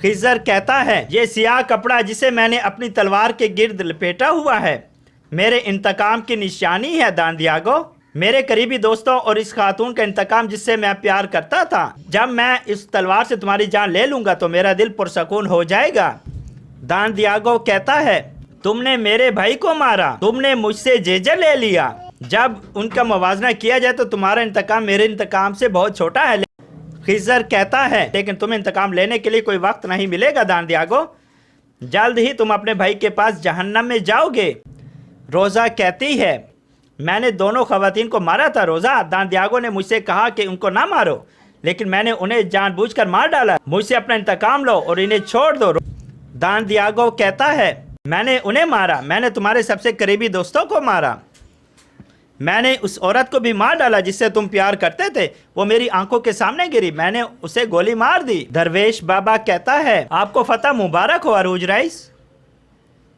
खिज़र कहता है, ये सियाह कपड़ा जिसे मैंने अपनी तलवार के गिर्द लपेटा हुआ है मेरे इंतकाम की निशानी है दानदियागो। मेरे करीबी दोस्तों और इस खातून का इंतकाम जिससे मैं प्यार करता था। जब मैं इस तलवार से तुम्हारी जान ले लूंगा तो मेरा दिल पुरसकून हो जाएगा। दानदियागो कहता है, तुमने मेरे भाई को मारा, तुमने मुझसे जेजर ले लिया। जब उनका मुवाजना किया जाए तो तुम्हारा इंतकाम मेरे इंतकाम से बहुत छोटा है। खिज़र कहता है, लेकिन तुम्हें इंतकाम लेने के लिए कोई वक्त नहीं मिलेगा दानदियागो। जल्द ही तुम अपने भाई के पास जहन्नम में जाओगे। रोज़ा कहती है, मैंने दोनों खवातीन को मारा था रोज़ा। दानदियागो ने मुझसे कहा कि उनको ना मारो, लेकिन मैंने उन्हें जानबूझकर मार डाला। मुझसे अपना इंतकाम लो और इन्हें छोड़ दो। दानदियागो कहता है, मैंने उन्हें मारा, मैंने तुम्हारे सबसे करीबी दोस्तों को मारा। मैंने उस औरत को भी मार डाला जिससे तुम प्यार करते थे। वो मेरी आंखों के सामने गिरी, मैंने उसे गोली मार दी। दरवेश बाबा कहता है, आपको फतह मुबारक हो अरूज राइस।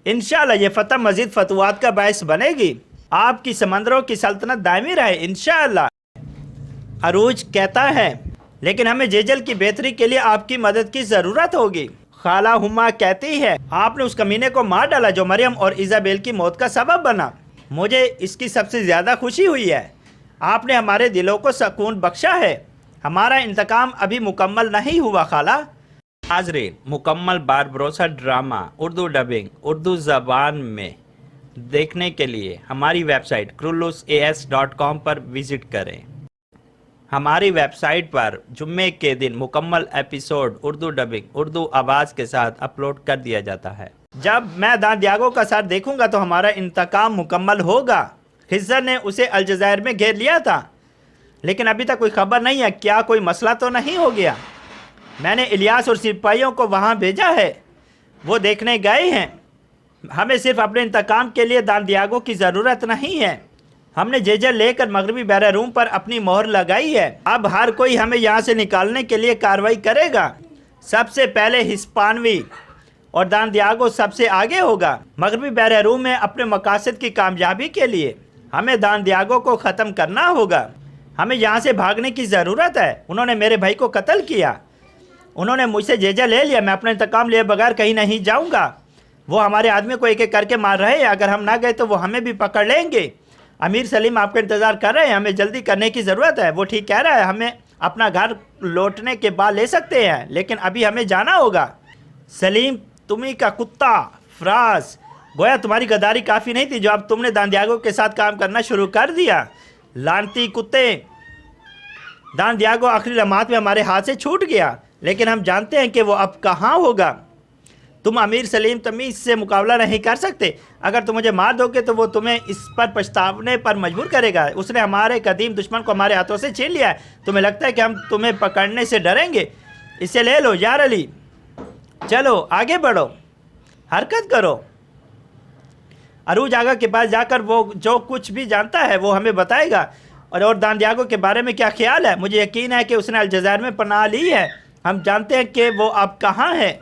इंशाल्लाह ये फतह मजीद फतवात का बायस बनेगी। आपकी समंदरों की सल्तनत दायमी रहे इंशाल्लाह। अरूज कहता है, लेकिन हमें जेजल की बेहतरी के लिए आपकी मदद की ज़रूरत होगी। खाला हुमा कहती है, आपने उस कमीने को मार डाला जो मरियम और इज़ाबेल की मौत का सबब बना। मुझे इसकी सबसे ज़्यादा खुशी हुई है। आपने हमारे दिलों को सुकून बख्शा है। हमारा इंतकाम अभी मुकम्मल नहीं हुआ खाला। हाज़रीन, मुकम्मल Barbarossa drama Urdu dubbing Urdu ज़बान में देखने के लिए हमारी वेबसाइट kurulusaas.com पर विज़िट करें। हमारी वेबसाइट पर जुम्मे के दिन मुकम्मल एपिसोड उर्दू डबिंग उर्दू आवाज़ के साथ अपलोड कर दिया जाता है। जब मैं दानदियागो का साथ देखूंगा तो हमारा इंतकाम मुकम्मल होगा। खिज़र ने उसे अलजायर में घेर लिया था, लेकिन अभी तक कोई खबर नहीं है। क्या कोई मसला तो नहीं हो गया? मैंने इलियास और सिपाहियों को वहां भेजा है, वो देखने गए हैं। हमें सिर्फ अपने इंतकाम के लिए दानदियागो की ज़रूरत नहीं है। हमने जेजर लेकर मगरबी बहर रूम पर अपनी मोहर लगाई है। अब हर कोई हमें यहाँ से निकालने के लिए कार्रवाई करेगा। सबसे पहले हिस्पानवी और दानदियागो सबसे आगे होगा। मगरबी बहर रूम में अपने मकासद की कामयाबी के लिए हमें दानदियागो को ख़त्म करना होगा। हमें यहाँ से भागने की ज़रूरत है। उन्होंने मेरे भाई को कत्ल किया, उन्होंने मुझसे जेजर ले लिया। मैं अपना इंतकाम लिए बगैर कहीं नहीं जाऊँगा। वो हमारे आदमी को एक एक करके मार रहे हैं। अगर हम ना गए तो वो हमें भी पकड़ लेंगे। अमीर सलीम आपका इंतज़ार कर रहे हैं, हमें जल्दी करने की ज़रूरत है। वो ठीक कह रहा है, हमें अपना घर लौटने के बाद ले सकते हैं, लेकिन अभी हमें जाना होगा। सलीम, तुम्ही का कुत्ता फ्राज, गोया तुम्हारी गद्दारी काफ़ी नहीं थी जो अब तुमने दानदियागो के साथ काम करना शुरू कर दिया। लानती कुत्ते, दानदियागो आखिरी लम्हात में हमारे हाथ से छूट गया, लेकिन हम जानते हैं कि वो अब कहाँ होगा। तुम अमीर सलीम तमीज़ से मुकाबला नहीं कर सकते। अगर तुम मुझे मार दोगे तो वो तुम्हें इस पर पछतावने पर मजबूर करेगा। उसने हमारे कदीम दुश्मन को हमारे हाथों से छीन लिया है। तुम्हें लगता है कि हम तुम्हें पकड़ने से डरेंगे? इसे ले लो यार अली, चलो आगे बढ़ो, हरकत करो। अरूज आगा के पास जाकर वो जो कुछ भी जानता है वो हमें बताएगा। और दानदियागो के बारे में क्या ख्याल है? मुझे यकीन है कि उसने अलजायर में पनाह ली है। हम जानते हैं कि वो अब कहाँ है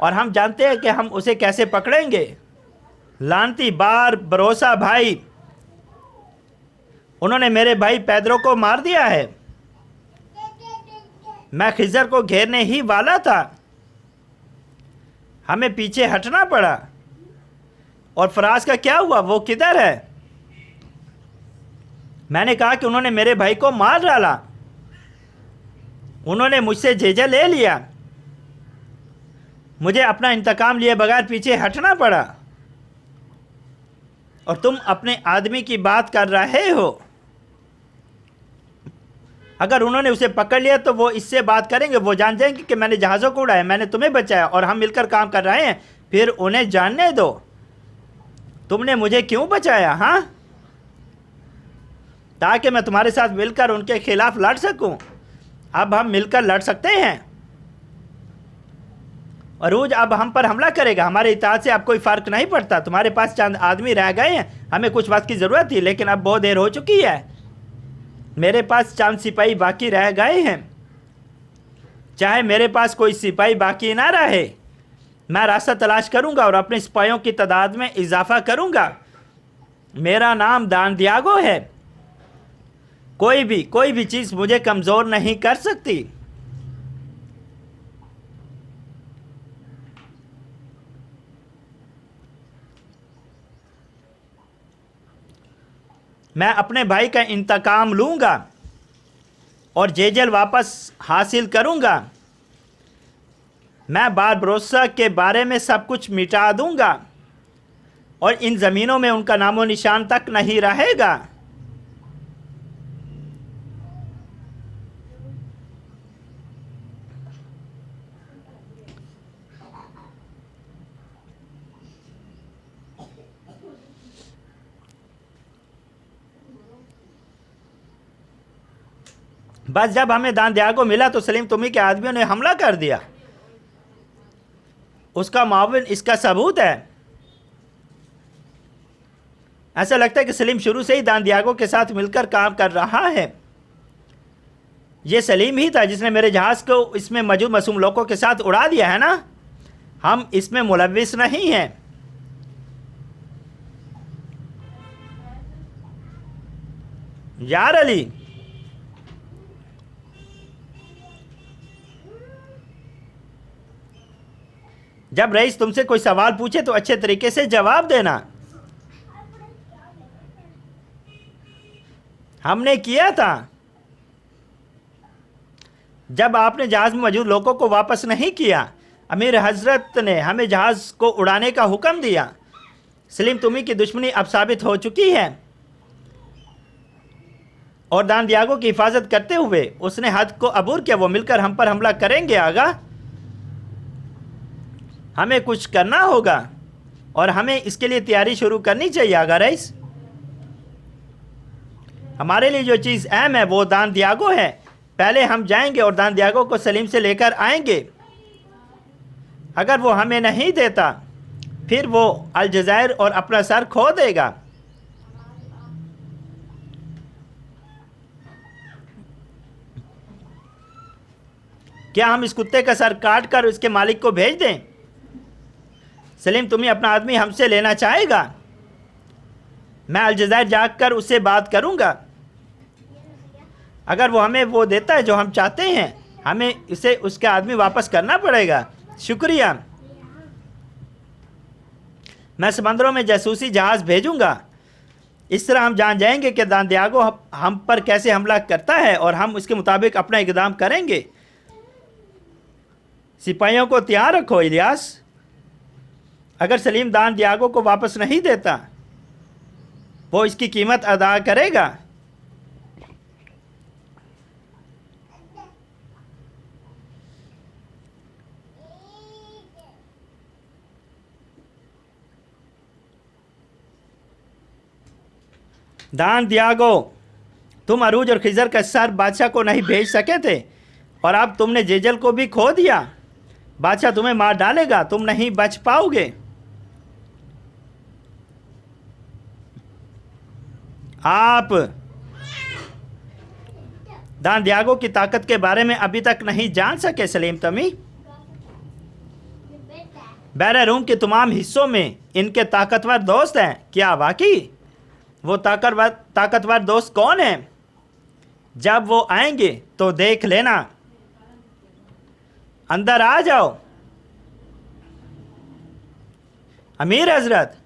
और हम जानते हैं कि हम उसे कैसे पकड़ेंगे। लानती बार भरोसा भाई, उन्होंने मेरे भाई पैदरो को मार दिया है। मैं खिज़र को घेरने ही वाला था, हमें पीछे हटना पड़ा। और फराज का क्या हुआ? वो किधर है? मैंने कहा कि उन्होंने मेरे भाई को मार डाला, उन्होंने मुझसे जेजर ले लिया, मुझे अपना इंतकाम लिए बगैर पीछे हटना पड़ा। और तुम अपने आदमी की बात कर रहे हो। अगर उन्होंने उसे पकड़ लिया तो वो इससे बात करेंगे। वो जान जाएंगे कि मैंने जहाज़ों को उड़ाया, मैंने तुम्हें बचाया और हम मिलकर काम कर रहे हैं। फिर उन्हें जानने दो, तुमने मुझे क्यों बचाया? हाँ, ताकि मैं तुम्हारे साथ मिलकर उनके खिलाफ लड़ सकूं। अब हम मिलकर लड़ सकते हैं। अरूज अब हम पर हमला करेगा। हमारे इताअत से अब कोई फ़र्क नहीं पड़ता। तुम्हारे पास चंद आदमी रह गए हैं, हमें कुछ वक्त की ज़रूरत थी, लेकिन अब बहुत देर हो चुकी है। मेरे पास चंद सिपाही बाकी रह गए हैं। चाहे मेरे पास कोई सिपाही बाकी ना रहे, मैं रास्ता तलाश करूंगा और अपने सिपाहियों की तादाद में इजाफा करूंगा। मेरा नाम दानदियागो है। कोई भी चीज़ मुझे कमज़ोर नहीं कर सकती। मैं अपने भाई का इंतकाम लूँगा और जेजल वापस हासिल करूँगा। मैं बारबरोसा के बारे में सब कुछ मिटा दूँगा और इन ज़मीनों में उनका नामो निशान तक नहीं रहेगा। बस जब हमें दान दियागो मिला तो सलीम तुमी के आदमियों ने हमला कर दिया। उसका माविन इसका सबूत है। ऐसा लगता है कि सलीम शुरू से ही दान दियागो के साथ मिलकर काम कर रहा है। ये सलीम ही था जिसने मेरे जहाज को इसमें मौजूद मासूम लोगों के साथ उड़ा दिया है ना। हम इसमें मुलव्विस नहीं हैं। यार अली, जब रईस तुमसे कोई सवाल पूछे तो अच्छे तरीके से जवाब देना। हमने किया था। जब आपने जहाज में मौजूद लोगों को वापस नहीं किया, अमीर हजरत ने हमें जहाज को उड़ाने का हुक्म दिया। सलीम तुमी की दुश्मनी अब साबित हो चुकी है और दान दियागो की हिफाजत करते हुए उसने हद को अबूर किया। वो मिलकर हम पर हमला करेंगे। आगा, हमें कुछ करना होगा और हमें इसके लिए तैयारी शुरू करनी चाहिए। आगा रईस, हमारे लिए जो चीज़ अहम है वो दान दियागो है। पहले हम जाएंगे और दान दियागो को सलीम से लेकर आएंगे। अगर वो हमें नहीं देता फिर वो अलजायर और अपना सर खो देगा। क्या हम इस कुत्ते का सर काट कर उसके मालिक को भेज दें? सलीम तुम्हें अपना आदमी हमसे लेना चाहेगा। मैं अलजायर जाकर उससे बात करूंगा। अगर वो हमें वो देता है जो हम चाहते हैं, हमें इसे उसके आदमी वापस करना पड़ेगा। शुक्रिया। मैं समंदरों में जासूसी जहाज़ भेजूंगा। इस तरह हम जान जाएंगे कि दान दियागो हम पर कैसे हमला करता है और हम उसके मुताबिक अपना इक़दाम करेंगे। सिपाहियों को तैयार रखो इलियास। अगर सलीम दान दियागो को वापस नहीं देता, वो इसकी कीमत अदा करेगा। दान दियागो, तुम अरूज और खिजर का सर बादशाह को नहीं भेज सके थे और अब तुमने जेजल को भी खो दिया। बादशाह तुम्हें मार डालेगा, तुम नहीं बच पाओगे। आप दान दियागो की ताकत के बारे में अभी तक नहीं जान सके सलीम तमी। बहरे रूम के तमाम हिस्सों में इनके ताकतवर दोस्त हैं। क्या वाकई? वो ताकतवर दोस्त कौन है? जब वो आएंगे तो देख लेना। अंदर आ जाओ। अमीर हजरत,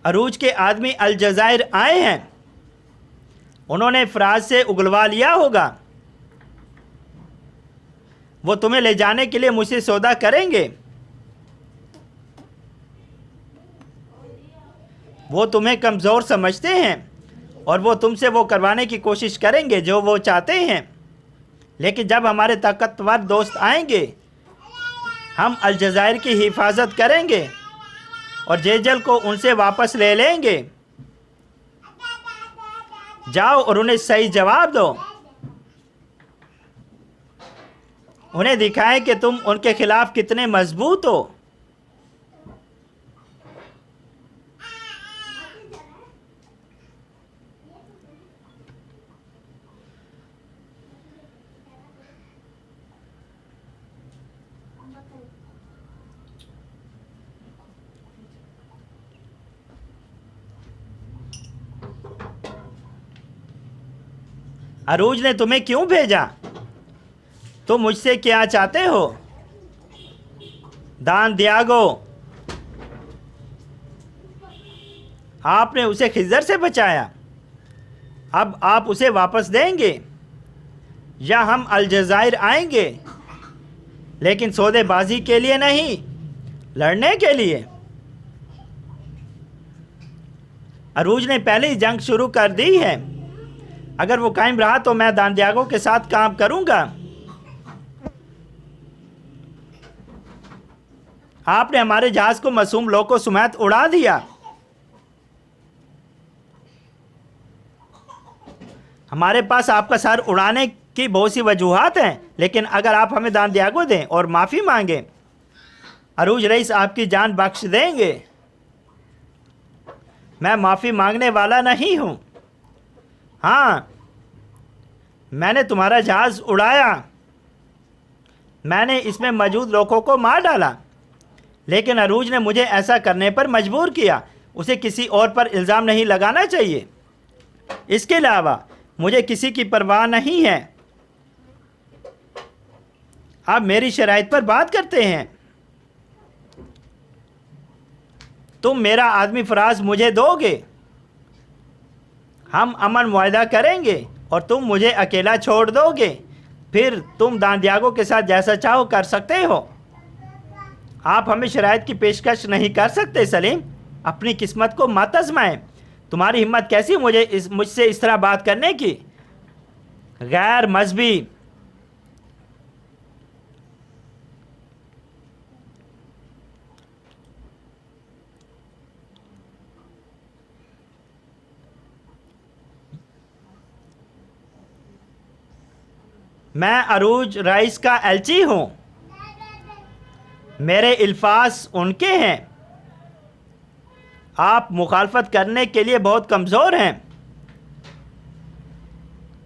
अरूज के आदमी अलजायर आए हैं। उन्होंने फराज से उगलवा लिया होगा। वो तुम्हें ले जाने के लिए मुझसे सौदा करेंगे। वो तुम्हें कमज़ोर समझते हैं और वो तुमसे वो करवाने की कोशिश करेंगे जो वो चाहते हैं। लेकिन जब हमारे ताकतवर दोस्त आएंगे, हम अलजायर की हिफाजत करेंगे और जेजल को उनसे वापस ले लेंगे। जाओ और उन्हें सही जवाब दो। उन्हें दिखाएं कि तुम उनके खिलाफ कितने मजबूत हो। अरूज ने तुम्हें क्यों भेजा? तुम मुझसे क्या चाहते हो? दान दियागो, आपने उसे खिजर से बचाया। अब आप उसे वापस देंगे या हम अलजज़ायर आएंगे, लेकिन सौदेबाजी के लिए नहीं, लड़ने के लिए। अरूज ने पहले ही जंग शुरू कर दी है। अगर वो कायम रहा तो मैं दांदियागो के साथ काम करूंगा। आपने हमारे जहाज को मासूम लोगों समेत उड़ा दिया। हमारे पास आपका सर उड़ाने की बहुत सी वजूहात हैं, लेकिन अगर आप हमें दांदियागो दें और माफ़ी मांगें, अरूज रईस आपकी जान बख्श देंगे। मैं माफ़ी मांगने वाला नहीं हूं। हाँ, मैंने तुम्हारा जहाज उड़ाया, मैंने इसमें मौजूद लोगों को मार डाला, लेकिन अरूज ने मुझे ऐसा करने पर मजबूर किया। उसे किसी और पर इल्ज़ाम नहीं लगाना चाहिए। इसके अलावा मुझे किसी की परवाह नहीं है। आप मेरी शराइत पर बात करते हैं। तुम मेरा आदमी फराज मुझे दोगे, हम अमन मुआहदा करेंगे और तुम मुझे अकेला छोड़ दोगे। फिर तुम दांदियागो के साथ जैसा चाहो कर सकते हो। आप हमें शराइत की पेशकश नहीं कर सकते सलीम। अपनी किस्मत को मत आजमाएं। तुम्हारी हिम्मत कैसी मुझसे इस तरह बात करने की? गैर मजहबी। मैं अरूज राइस का एलची हूं। मेरे अल्फाज उनके हैं। आप मुखालफत करने के लिए बहुत कमज़ोर हैं।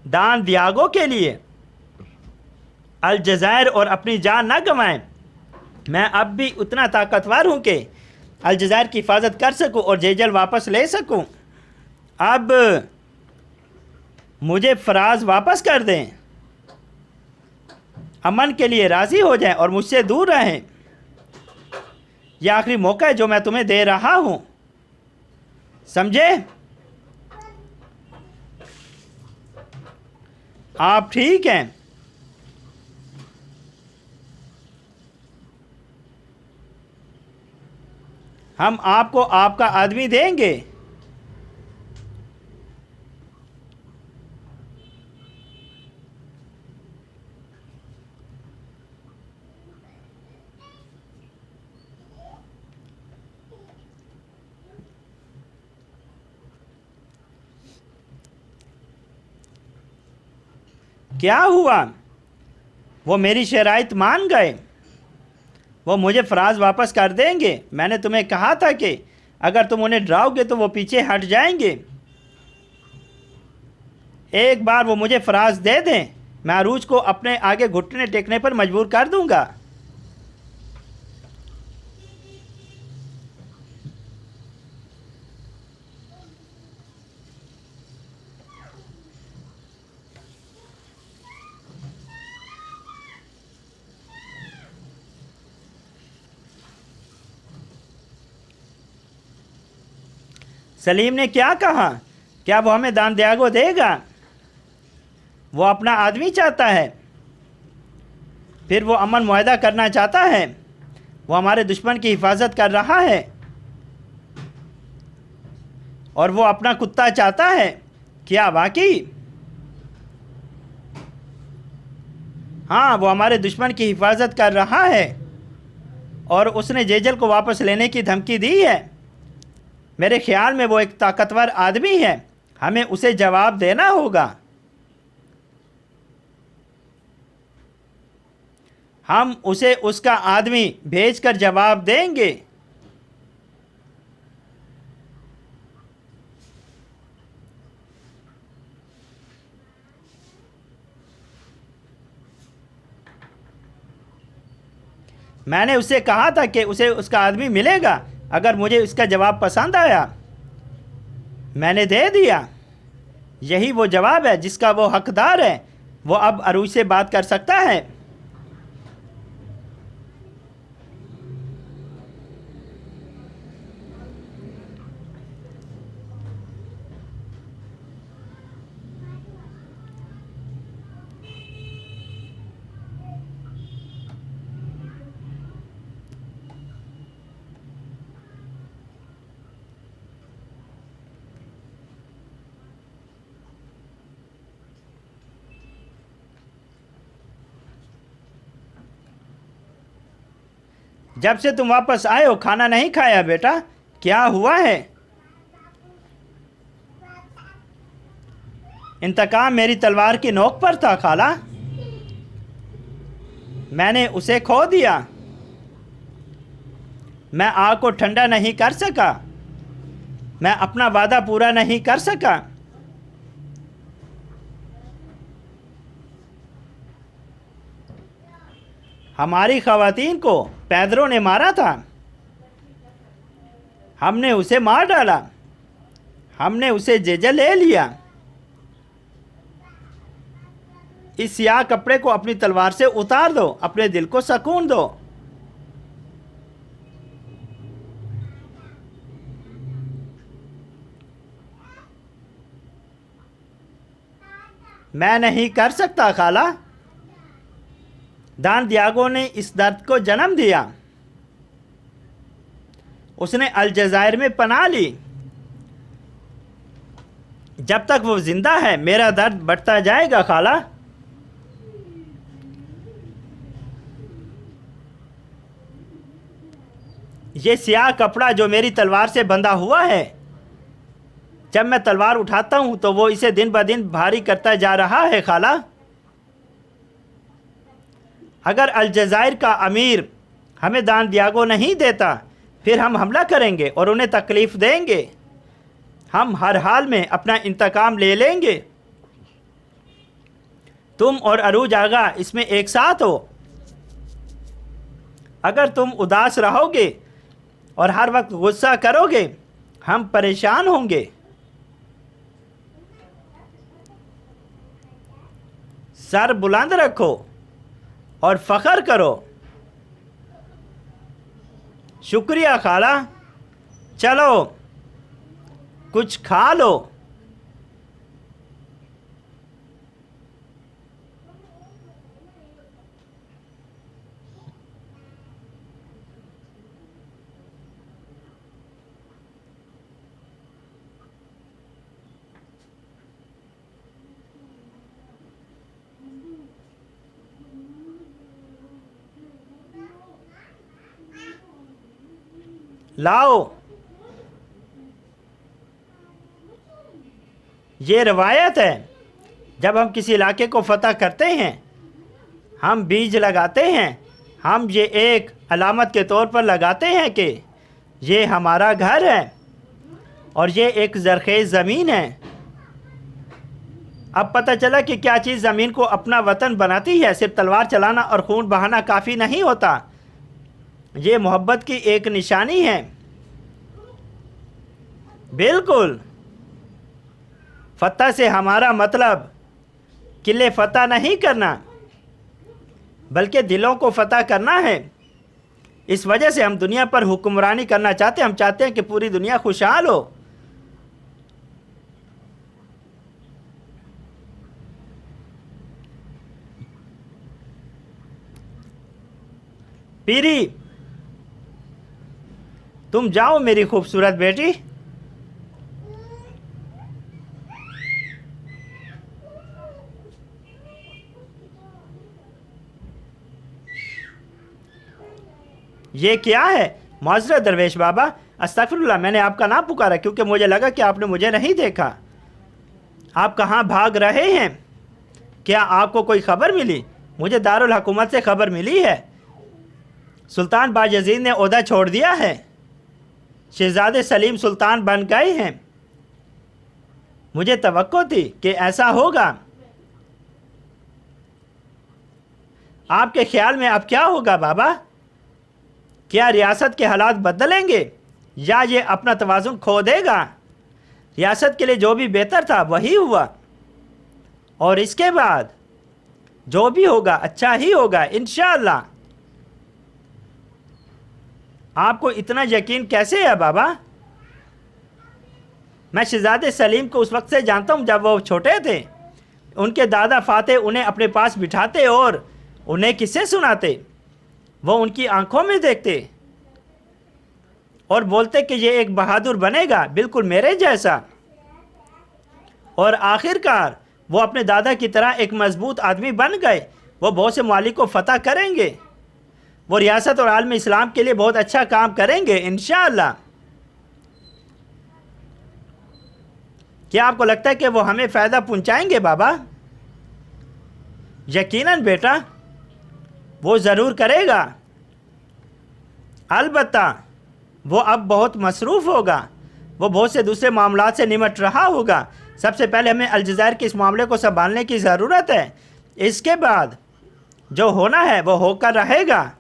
दांदियागो के लिए अलजज़ायर और अपनी जान न गंवाएं। मैं अब भी उतना ताकतवर हूं कि अलजज़ायर की हिफाजत कर सकूं और जेजल वापस ले सकूं। अब मुझे फराज वापस कर दें। अमन के लिए राज़ी हो जाएं और मुझसे दूर रहें। यह आखिरी मौका है जो मैं तुम्हें दे रहा हूं, समझे? आप ठीक हैं? हम आपको आपका आदमी देंगे। क्या हुआ? वो मेरी शराइत मान गए। वो मुझे फराज वापस कर देंगे। मैंने तुम्हें कहा था कि अगर तुम उन्हें डराओगे तो वो पीछे हट जाएंगे। एक बार वो मुझे फराज दे दें, मैं अरूज को अपने आगे घुटने टेकने पर मजबूर कर दूंगा। सलीम ने क्या कहा? क्या वो हमें दांदियागो देगा? वो अपना आदमी चाहता है। फिर वो अमन मुआहदा करना चाहता है। वो हमारे दुश्मन की हिफाजत कर रहा है और वो अपना कुत्ता चाहता है। क्या वाकई? हाँ, वो हमारे दुश्मन की हिफाजत कर रहा है और उसने जेजल को वापस लेने की धमकी दी है। मेरे ख्याल में वो एक ताकतवर आदमी है। हमें उसे जवाब देना होगा। हम उसे उसका आदमी भेजकर जवाब देंगे। मैंने उससे कहा था कि उसे उसका आदमी मिलेगा अगर मुझे उसका जवाब पसंद आया। मैंने दे दिया। यही वो जवाब है जिसका वो हकदार है। वो अब अरूज से बात कर सकता है। जब से तुम वापस आए हो खाना नहीं खाया बेटा, क्या हुआ है? इंतकाम मेरी तलवार की नोक पर था खाला, मैंने उसे खो दिया। मैं आग को ठंडा नहीं कर सका, मैं अपना वादा पूरा नहीं कर सका। हमारी खवातीन को पैदरों ने मारा था, हमने उसे मार डाला, हमने उसे जेल ले लिया। इस स्याह कपड़े को अपनी तलवार से उतार दो, अपने दिल को सुकून दो। मैं नहीं कर सकता खाला, दान दियागो ने इस दर्द को जन्म दिया, उसने अलजायर में पनाह ली। जब तक वो जिंदा है मेरा दर्द बढ़ता जाएगा खाला। ये स्याह कपड़ा जो मेरी तलवार से बंधा हुआ है, जब मैं तलवार उठाता हूं तो वो इसे दिन ब दिन भारी करता जा रहा है खाला। अगर अलजायर का अमीर हमें दान दियागो नहीं देता, फिर हम हमला करेंगे और उन्हें तकलीफ देंगे। हम हर हाल में अपना इंतकाम ले लेंगे। तुम और अरूज आगा इसमें एक साथ हो। अगर तुम उदास रहोगे और हर वक्त गुस्सा करोगे, हम परेशान होंगे। सर बुलंद रखो और फख्र करो। शुक्रिया खाला, चलो कुछ खा लो। लाओ, ये रवायत है, जब हम किसी इलाके को फतह करते हैं, हम बीज लगाते हैं। हम ये एक अलामत के तौर पर लगाते हैं कि ये हमारा घर है और ये एक ज़रख़ेज़ ज़मीन है। अब पता चला कि क्या चीज़ ज़मीन को अपना वतन बनाती है। सिर्फ तलवार चलाना और खून बहाना काफ़ी नहीं होता, ये मोहब्बत की एक निशानी है। बिल्कुल, फतह से हमारा मतलब किले फतह नहीं करना, बल्कि दिलों को फतह करना है। इस वजह से हम दुनिया पर हुक्मरानी करना चाहते हैं। हम चाहते हैं कि पूरी दुनिया खुशहाल हो। पीरी, तुम जाओ मेरी खूबसूरत बेटी। ये क्या है? माजरत दरवेश बाबा, अस्तगफिरुल्लाह, मैंने आपका नाम पुकारा क्योंकि मुझे लगा कि आपने मुझे नहीं देखा। आप कहाँ भाग रहे हैं? क्या आपको कोई खबर मिली? मुझे दारुल हुकूमत से खबर मिली है, सुल्तान बायजीद ने ओहदा छोड़ दिया है, शहजादे सलीम सुल्तान बन गए हैं। मुझे तवक्को थी कि ऐसा होगा। आपके ख्याल में अब क्या होगा बाबा? क्या रियासत के हालात बदलेंगे या ये अपना तवाज़ुन खो देगा? रियासत के लिए जो भी बेहतर था वही हुआ, और इसके बाद जो भी होगा अच्छा ही होगा इंशाअल्लाह। आपको इतना यकीन कैसे है बाबा? मैं शहजादे सलीम को उस वक्त से जानता हूँ जब वो छोटे थे। उनके दादा फाते उन्हें अपने पास बिठाते और उन्हें किस्से सुनाते। वो उनकी आंखों में देखते और बोलते कि ये एक बहादुर बनेगा, बिल्कुल मेरे जैसा। और आखिरकार वो अपने दादा की तरह एक मजबूत आदमी बन गए। वो बहुत से मालिक को फतह करेंगे। वो रियासत और आलम इस्लाम के लिए बहुत अच्छा काम करेंगे इंशाअल्लाह। क्या आपको लगता है कि वो हमें फ़ायदा पहुंचाएंगे बाबा? यकीनन बेटा, वो ज़रूर करेगा। अलबत्ता वो अब बहुत मसरूफ़ होगा, वो बहुत से दूसरे मामलात से निमट रहा होगा। सबसे पहले हमें अलजायर के इस मामले को संभालने की ज़रूरत है। इसके बाद जो होना है वो होकर रहेगा।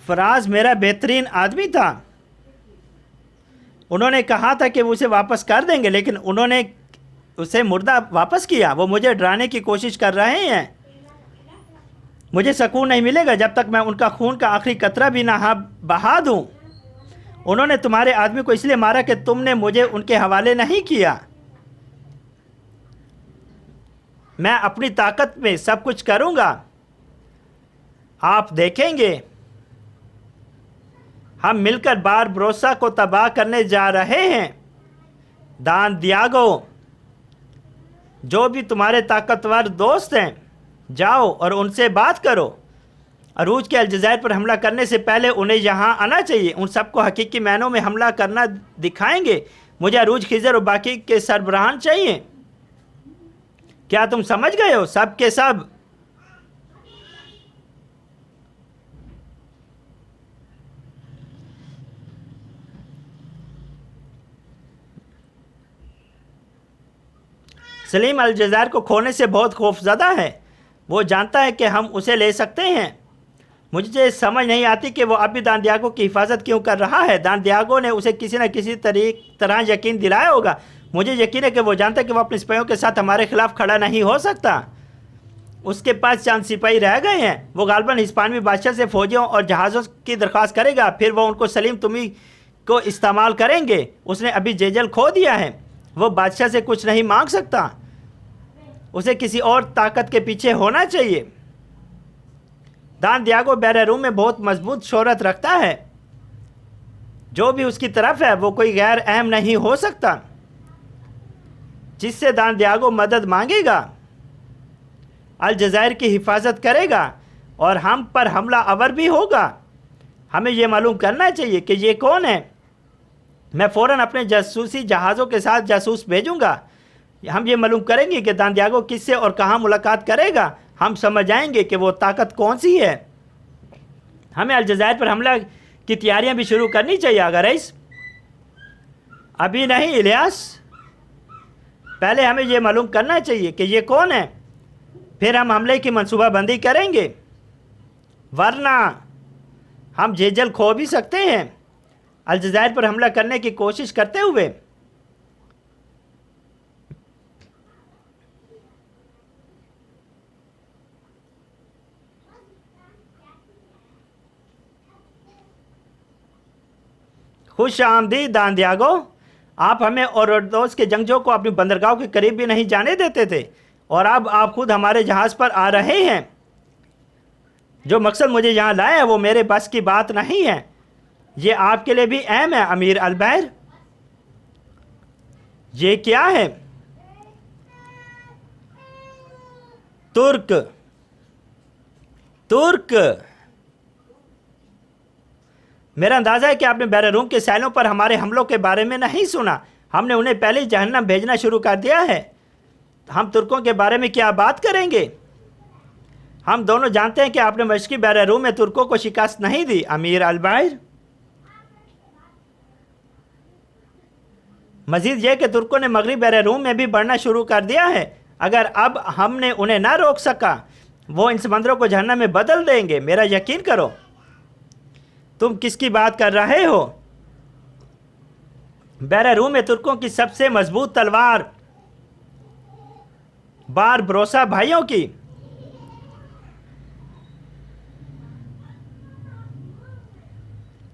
फराज मेरा बेहतरीन आदमी था। उन्होंने कहा था कि वो उसे वापस कर देंगे, लेकिन उन्होंने उसे मुर्दा वापस किया। वो मुझे डराने की कोशिश कर रहे हैं। मुझे सुकून नहीं मिलेगा जब तक मैं उनका खून का आखिरी कतरा भी ना बहा दूं। उन्होंने तुम्हारे आदमी को इसलिए मारा कि तुमने मुझे उनके हवाले नहीं किया। मैं अपनी ताकत में सब कुछ करूंगा, आप देखेंगे। हम मिलकर बारबरोसा को तबाह करने जा रहे हैं। दान दियागो, जो भी तुम्हारे ताकतवर दोस्त हैं, जाओ और उनसे बात करो। अरूज के अलजायर पर हमला करने से पहले उन्हें यहाँ आना चाहिए। उन सबको हकीकी मायनों में हमला करना दिखाएंगे। मुझे अरूज, खिजर और बाकी के सरबराहान चाहिए। क्या तुम समझ गए हो? सब के सब। सलीम अलजायर को खोने से बहुत खौफज़दा है। वो जानता है कि हम उसे ले सकते हैं। मुझे समझ नहीं आती कि वो अभी दान दियागो की हिफाजत क्यों कर रहा है। दान दियागो ने उसे किसी न किसी तरह यकीन दिलाया होगा। मुझे यकीन है कि वो जानता है कि वो अपने सिपाहियों के साथ हमारे खिलाफ खड़ा नहीं हो सकता। उसके पास चंद सिपाही रह गए हैं। वो गालबन हिस्पानवी बादशाह से फ़ौजियों और जहाज़ों की दरख्वास्त करेगा। फिर वो उनको सलीम तुम्ही को इस्तेमाल करेंगे। उसने अभी जेजल खो दिया है। वो बादशाह से कुछ नहीं मांग सकता। उसे किसी और ताकत के पीछे होना चाहिए। दान दियागो बैरूम में बहुत मजबूत शोहरत रखता है। जो भी उसकी तरफ है वो कोई गैर अहम नहीं हो सकता। जिससे दान दियागो मदद मांगेगा, अलजायर की हिफाजत करेगा और हम पर हमला आवर भी होगा। हमें यह मालूम करना चाहिए कि ये कौन है। मैं फ़ौरन अपने जासूसी जहाज़ों के साथ जासूस भेजूंगा। हम ये मालूम करेंगे कि दान दियागो किससे और कहाँ मुलाकात करेगा। हम समझ आएंगे कि वो ताकत कौन सी है। हमें अलजायर पर हमला की तैयारियां भी शुरू करनी चाहिए। अगर रईस अभी नहीं इलियास, पहले हमें यह मालूम करना चाहिए कि ये कौन है, फिर हम हमले की मंसूबाबंदी करेंगे, वरना हम जेजल खो भी सकते हैं। अलजायर पर हमला करने की कोशिश करते हुए खुश आमदीद दान दियागो। आप हमें और रोडोस के जंगजों को अपनी बंदरगाह के करीब भी नहीं जाने देते थे, और अब आप खुद हमारे जहाज़ पर आ रहे हैं। जो मकसद मुझे यहाँ लाया है वो मेरे बस की बात नहीं है। ये आपके लिए भी अहम है अमीर अलबैर। ये क्या है? तुर्क। तुर्क। मेरा अंदाज़ा है कि आपने बैरूम के सैलों पर हमारे हमलों के बारे में नहीं सुना। हमने उन्हें पहले ही जहन्नम भेजना शुरू कर दिया है। हम तुर्कों के बारे में क्या बात करेंगे? हम दोनों जानते हैं कि आपने मशरक़ी बैरूम में तुर्कों को शिकस्त नहीं दी अमीर अलबायर। मजीद यह कि तुर्कों ने मगरबी बैरूम में भी बढ़ना शुरू कर दिया है। अगर अब हमने उन्हें ना रोक सका, वो इन समंदरों को जहन्नम में बदल देंगे। मेरा यकीन करो। तुम किसकी बात कर रहे हो? बैरूम में तुर्कों की सबसे मजबूत तलवार बारबरोसा भाइयों की।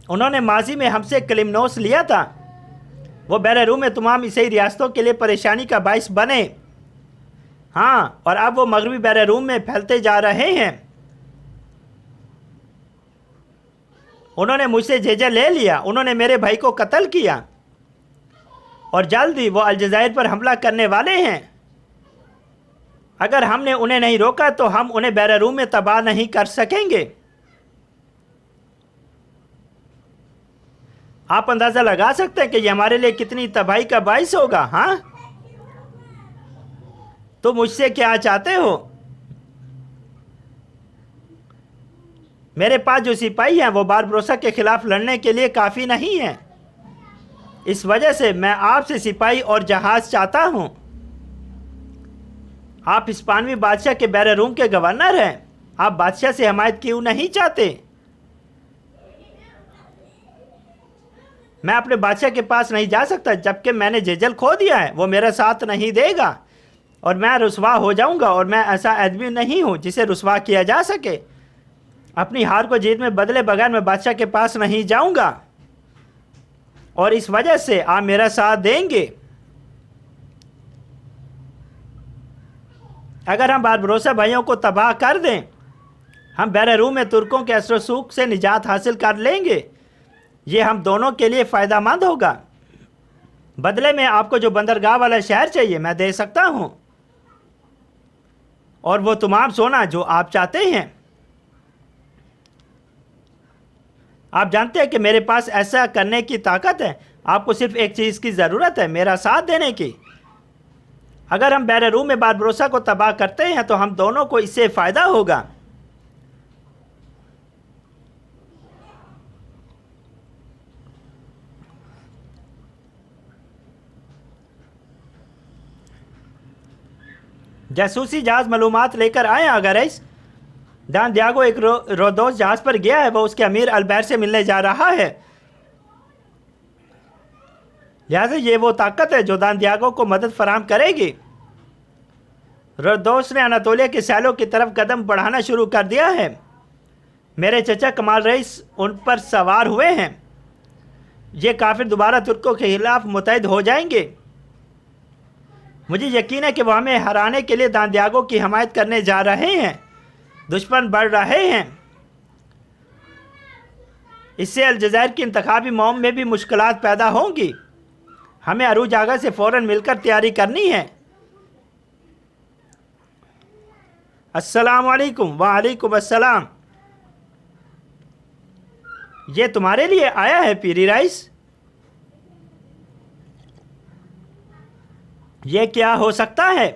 उन्होंने माजी में हमसे कलिमनोस लिया था। वो बैरूम में तमाम ईसाई रियासतों के लिए परेशानी का बाइस बने। हाँ, और अब वो मगरबी बहर रूम में फैलते जा रहे हैं। उन्होंने मुझसे जेजा ले लिया, उन्होंने मेरे भाई को कत्ल किया और जल्द ही वो अलजायर पर हमला करने वाले हैं। अगर हमने उन्हें नहीं रोका तो हम उन्हें बहर रूम में तबाह नहीं कर सकेंगे। आप अंदाजा लगा सकते हैं कि ये हमारे लिए कितनी तबाही का बाइस होगा। हाँ, तो मुझसे क्या चाहते हो? मेरे पास जो सिपाही हैं वो बारबरोसा के खिलाफ लड़ने के लिए काफ़ी नहीं है। इस वजह से मैं आपसे सिपाही और जहाज चाहता हूं। आप हिस्पानवी बादशाह के बहर रूम के गवर्नर हैं, आप बादशाह से हमायत क्यों नहीं चाहते? मैं अपने बादशाह के पास नहीं जा सकता जबकि मैंने जेजल खो दिया है। वो मेरा साथ नहीं देगा और मैं रुसवा हो जाऊंगा, और मैं ऐसा आदमी नहीं हूं जिसे रुसवा किया जा सके। अपनी हार को जीत में बदले बगैर मैं बादशाह के पास नहीं जाऊंगा, और इस वजह से आप मेरा साथ देंगे। अगर हम बारबरोसा भाइयों को तबाह कर दें, हम बहर रूम में तुर्कों के असर सूख से निजात हासिल कर लेंगे। ये हम दोनों के लिए फ़ायदेमंद होगा। बदले में आपको जो बंदरगाह वाला शहर चाहिए मैं दे सकता हूं, और वो तमाम सोना जो आप चाहते हैं। आप जानते हैं कि मेरे पास ऐसा करने की ताकत है। आपको सिर्फ एक चीज़ की ज़रूरत है, मेरा साथ देने की। अगर हम बहर रूम में बारबरोसा को तबाह करते हैं तो हम दोनों को इससे फ़ायदा होगा। जासूसी जहाज मालूमात लेकर आए। अगर इस दान दियागो एक रोदोस जहाज पर गया है, वो उसके अमीर अल्बैर से मिलने जा रहा है। लिहाजा ये वो ताकत है जो दान दियागो को मदद फराहम करेगी। रोदोस ने अनातोलिया के सैलों की तरफ कदम बढ़ाना शुरू कर दिया है। मेरे चचा कमाल रईस उन पर सवार हुए हैं। ये काफिर दोबारा तुर्कों के खिलाफ मुतहद हो जाएंगे। मुझे यकीन है कि वह हमें हराने के लिए दान दियागो की हमायत करने जा रहे हैं। दुश्मन बढ़ रहे हैं। इससे अलजायर की इंतखाबी मुहिम में भी मुश्किलात पैदा होंगी। हमें अरूज आगा से फ़ौरन मिलकर तैयारी करनी है। अस्सलाम वालेकुम। वालेकुम अस्सलाम। ये तुम्हारे लिए आया है पीरी राइस? ये क्या हो सकता है?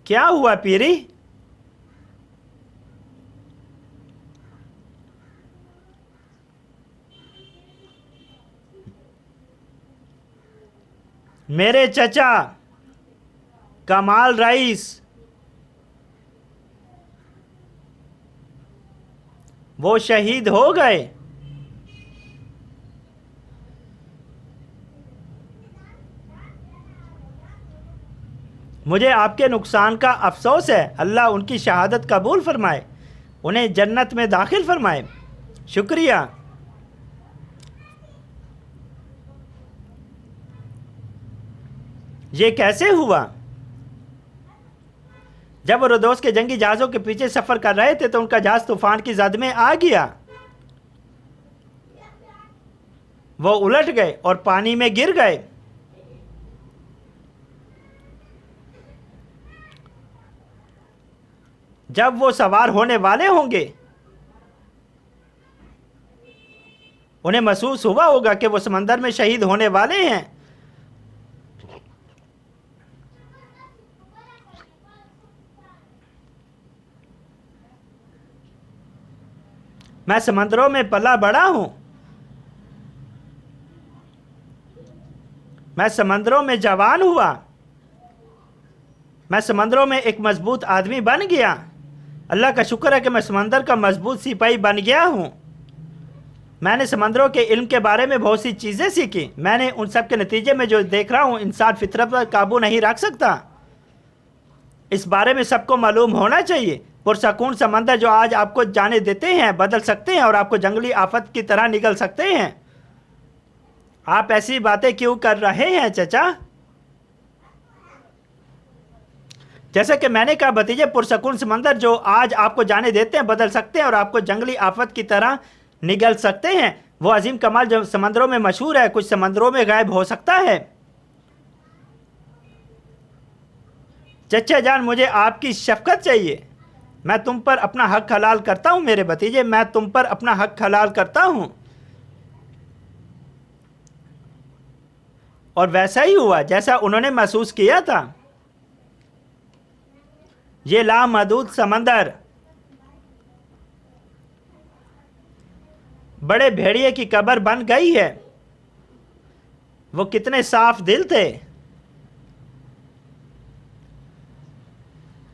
क्या हुआ पीरी? मेरे चचा कमाल रईस, वो शहीद हो गए। मुझे आपके नुकसान का अफसोस है। अल्लाह उनकी शहादत कबूल फरमाए, उन्हें जन्नत में दाखिल फरमाए। शुक्रिया। ये कैसे हुआ? जब वो रोदोस के जंगी जहाज़ों के पीछे सफ़र कर रहे थे तो उनका जहाज़ तूफान की जद में आ गया। वो उलट गए और पानी में गिर गए। जब वो सवार होने वाले होंगे उन्हें महसूस हुआ होगा कि वो समंदर में शहीद होने वाले हैं। मैं समंदरों में पला बड़ा हूं। मैं समंदरों में जवान हुआ। मैं समंदरों में एक मजबूत आदमी बन गया। अल्लाह का शुक्र है कि मैं समंदर का मजबूत सिपाही बन गया हूं। मैंने समंदरों के इल्म के बारे में बहुत सी चीज़ें सीखी। मैंने उन सब के नतीजे में जो देख रहा हूं, इंसान फितरत पर काबू नहीं रख सकता। इस बारे में सबको मालूम होना चाहिए। पुरसकून समंदर जो आज आपको जाने देते हैं बदल सकते हैं और आपको जंगली आफत की तरह निगल सकते हैं। आप ऐसी बातें क्यों कर रहे हैं चचा? जैसे कि मैंने कहा भतीजे, पुरसकून समंदर जो आज आपको जाने देते हैं बदल सकते हैं और आपको जंगली आफत की तरह निगल सकते हैं। वो अजीम कमाल जो समंदरों में मशहूर है कुछ समंदरों में गायब हो सकता है। चचा जान, मुझे आपकी शफकत चाहिए। मैं तुम पर अपना हक हलाल करता हूं मेरे भतीजे, मैं तुम पर अपना हक हलाल करता हूं। और वैसा ही हुआ जैसा उन्होंने महसूस किया था। ये लामहदूद समंदर बड़े भेड़िए की कब्र बन गई है। वो कितने साफ दिल थे।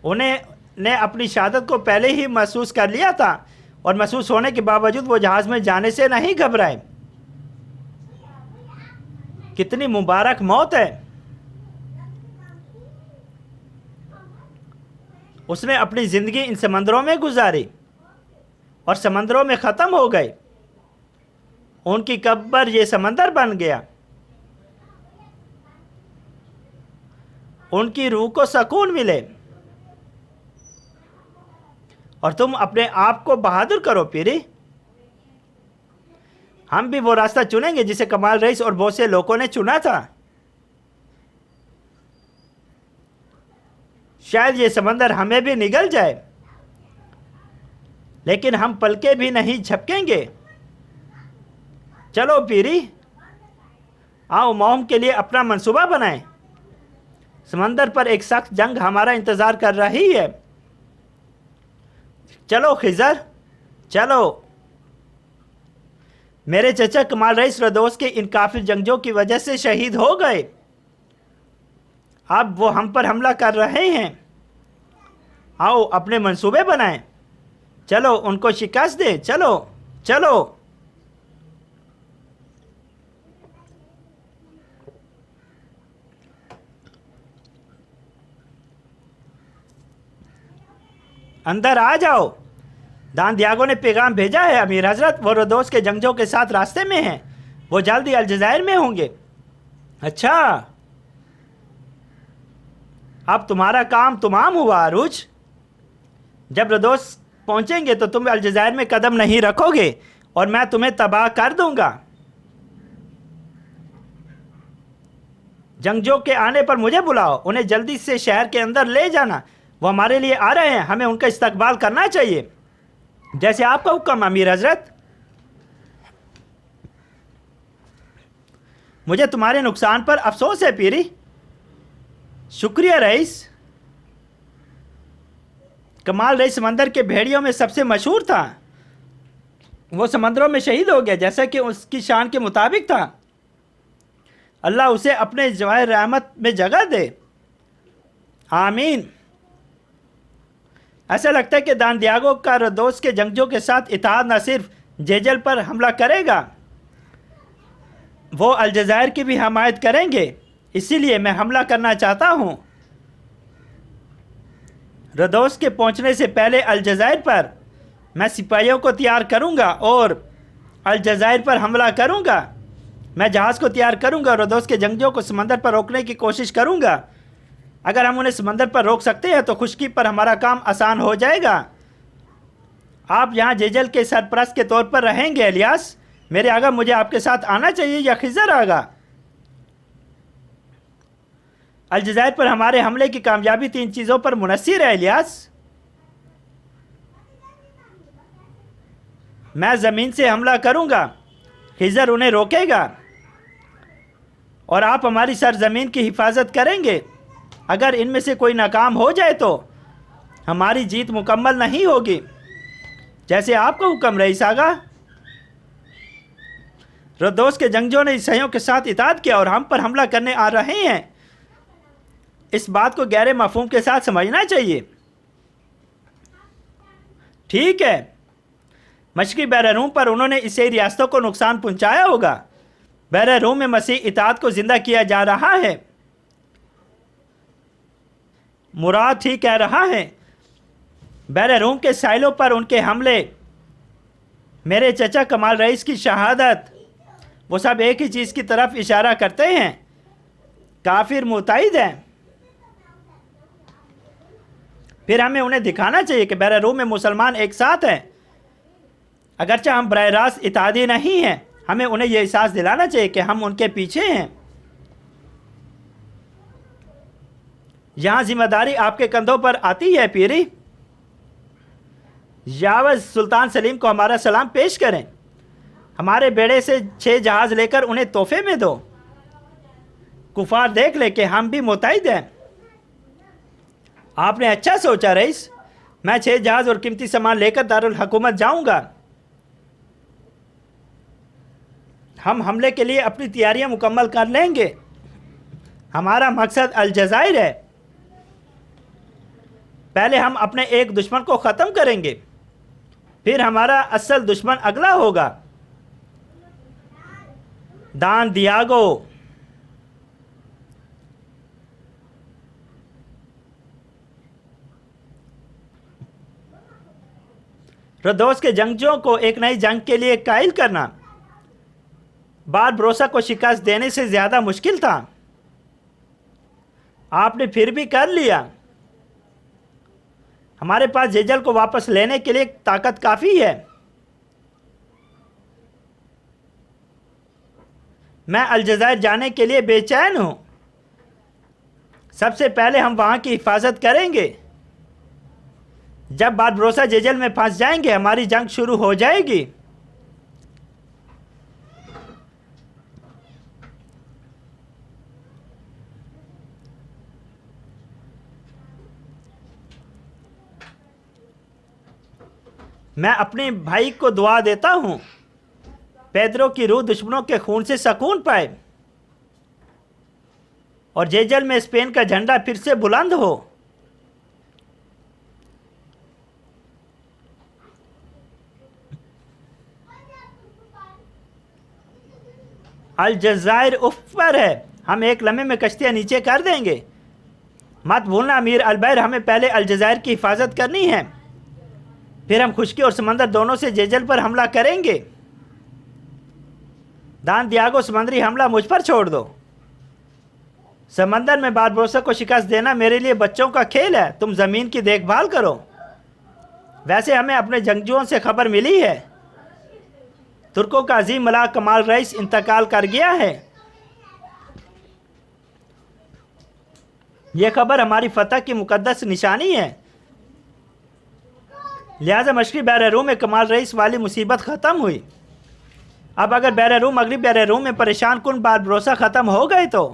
उन्हें ने अपनी शहादत को पहले ही महसूस कर लिया था और महसूस होने के बावजूद वो जहाज में जाने से नहीं घबराए। कितनी मुबारक मौत है। उसने अपनी जिंदगी इन समंदरों में गुजारी और समंदरों में ख़त्म हो गई। उनकी कब्र ये समंदर बन गया। उनकी रूह को सुकून मिले। और तुम अपने आप को बहादुर करो पीरी। हम भी वो रास्ता चुनेंगे जिसे कमाल रईस और बहुत से लोगों ने चुना था। शायद ये समंदर हमें भी निगल जाए, लेकिन हम पलके भी नहीं झपकेंगे। चलो पीरी, आओ मौम के लिए अपना मंसूबा बनाएं। समंदर पर एक सख्त जंग हमारा इंतजार कर रही है। चलो खिजर, चलो। मेरे चचा कमाल रईस रदोस के इन काफिर जंगजों की वजह से शहीद हो गए। अब वो हम पर हमला कर रहे हैं। आओ अपने मंसूबे बनाएं। चलो उनको शिकस्त दे। चलो चलो। अंदर आ जाओ। दान दियागो ने पैगाम भेजा है अमीर हजरत। वो रदोस के जंगजों के साथ रास्ते में हैं। वो जल्दी अलजायर में होंगे। अच्छा, अब तुम्हारा काम तमाम हुआ अरूज। जब रदोस पहुंचेंगे तो तुम अलजायर में कदम नहीं रखोगे और मैं तुम्हें तबाह कर दूंगा। जंगजों के आने पर मुझे बुलाओ। उन्हें जल्दी से शहर के अंदर ले जाना। वो हमारे लिए आ रहे हैं। हमें उनका इस्तकबाल करना चाहिए। जैसे आपका हुक्म अमीर हजरत। मुझे तुम्हारे नुकसान पर अफसोस है पीरी। शुक्रिया रईस। कमाल रईस समंदर के भेड़ियों में सबसे मशहूर था। वो समंदरों में शहीद हो गया जैसा कि उसकी शान के मुताबिक था। अल्लाह उसे अपने जवाहिर रहमत में जगह दे। आमीन। ऐसा लगता है कि दान दियागो का रदोस के जंगजों के साथ इत्तेहाद न सिर्फ जेजल पर हमला करेगा, वो अलजायर की भी हमायत करेंगे। इसीलिए मैं हमला करना चाहता हूँ। रदोस के पहुँचने से पहले अलजायर पर मैं सिपाहियों को तैयार करूँगा और अलजायर पर हमला करूँगा। मैं जहाज़ को तैयार करूँगा। रदोस के जंगजों को समंदर पर रोकने की कोशिश करूँगा। अगर हम उन्हें समंदर पर रोक सकते हैं तो खुश्की पर हमारा काम आसान हो जाएगा। आप यहाँ जेजल के सरपरस्त के तौर पर रहेंगे इलियास। मेरे आगा, मुझे आपके साथ आना चाहिए या खिजर आगा? अलजायर पर हमारे हमले की कामयाबी 3 चीज़ों पर मुनहसिर है इलियास। मैं ज़मीन से हमला करूँगा, खिजर उन्हें रोकेगा और आप हमारी सरजमीन की हिफाजत करेंगे। अगर इनमें से कोई नाकाम हो जाए तो हमारी जीत मुकम्मल नहीं होगी। जैसे आपका हुक्म रईस आगा। रदोस के जंगजों ने ईसाइयों के साथ इताअत किया और हम पर हमला करने आ रहे हैं। इस बात को गहरे मफहूम के साथ समझना चाहिए। ठीक है, मशरक़ी बहर रूम पर उन्होंने ईसाई रियासतों को नुकसान पहुंचाया होगा। बहर रूम में मसीह इताअत को जिंदा किया जा रहा है। मुराद ठीक कह रहा है। बहरे रूम के साइलों पर उनके हमले, मेरे चचा कमाल रईस की शहादत, वो सब एक ही चीज़ की तरफ इशारा करते हैं, काफिर मुतैद हैं। फिर हमें उन्हें दिखाना चाहिए कि बहरे रूम में मुसलमान एक साथ हैं। अगरचे हम बराह रास्त इत्तेहादी नहीं हैं, हमें उन्हें यह एहसास दिलाना चाहिए कि हम उनके पीछे हैं। यहाँ जिम्मेदारी आपके कंधों पर आती है पीरी। यावज सुल्तान सलीम को हमारा सलाम पेश करें। हमारे बेड़े से 6 जहाज लेकर उन्हें तोहफे में दो। कुफार देख ले कि हम भी मुतैद हैं। आपने अच्छा सोचा रईस, मैं 6 जहाज और कीमती सामान लेकर दारुल हुकूमत जाऊंगा। हम हमले के लिए अपनी तैयारियां मुकम्मल कर लेंगे। हमारा मकसद अलजायर है। पहले हम अपने एक दुश्मन को ख़त्म करेंगे, फिर हमारा असल दुश्मन अगला होगा। दान दियागो। रदोस के जंगजुओं को एक नई जंग के लिए कायल करना बारबरोसा को शिकस्त देने से ज्यादा मुश्किल था। आपने फिर भी कर लिया। हमारे पास जेजल को वापस लेने के लिए ताकत काफी है। मैं अलजायर जाने के लिए बेचैन हूं। सबसे पहले हम वहां की हिफाजत करेंगे। जब बारबरोसा जेजल में फंस जाएंगे, हमारी जंग शुरू हो जाएगी। मैं अपने भाई को दुआ देता हूं, पेद्रो की रूह दुश्मनों के खून से सकून पाए और जेजल में स्पेन का झंडा फिर से बुलंद हो। अलजायर उफ पर है। हम एक लम्हे में कश्तियां नीचे कर देंगे। मत भूलना अमीर अलबैर, हमें पहले अलजायर की हिफाजत करनी है, फिर हम खुशकी और समंदर दोनों से जेजल पर हमला करेंगे। दान दियागो, समंदरी हमला मुझ पर छोड़ दो। समंदर में बारबरोसा को शिकस्त देना मेरे लिए बच्चों का खेल है। तुम जमीन की देखभाल करो। वैसे हमें अपने जंगजुओं से खबर मिली है, तुर्कों का अजीम मलाक कमाल रईस इंतकाल कर गया है। यह खबर हमारी फतह की मुकद्दस निशानी है। लिहाजा मशरक़ी बहर रूम में कमाल रईस वाली मुसीबत ख़त्म हुई। अब अगर बहर रूम मगरबी बहर रूम में परेशान कुन बारबरोसा ख़त्म हो गए तो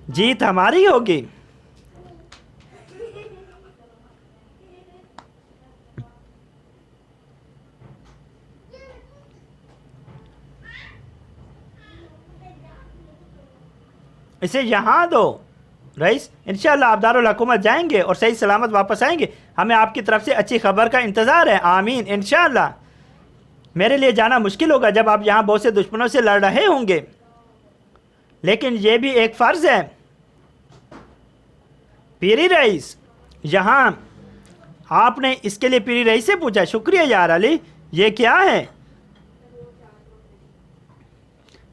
जीत हमारी होगी। इसे यहाँ दो रईस, इंशाअल्लाह आप दारुल हुकूमत जाएंगे और सही सलामत वापस आएंगे। हमें आपकी तरफ से अच्छी खबर का इंतज़ार है। आमीन इंशाअल्लाह। मेरे लिए जाना मुश्किल होगा जब आप यहाँ बहुत से दुश्मनों से लड़ रहे होंगे, लेकिन यह भी एक फ़र्ज़ है। पीरी रईस, यहाँ आपने इसके लिए पीरी रईस से पूछा? शुक्रिया यार अली। ये क्या है?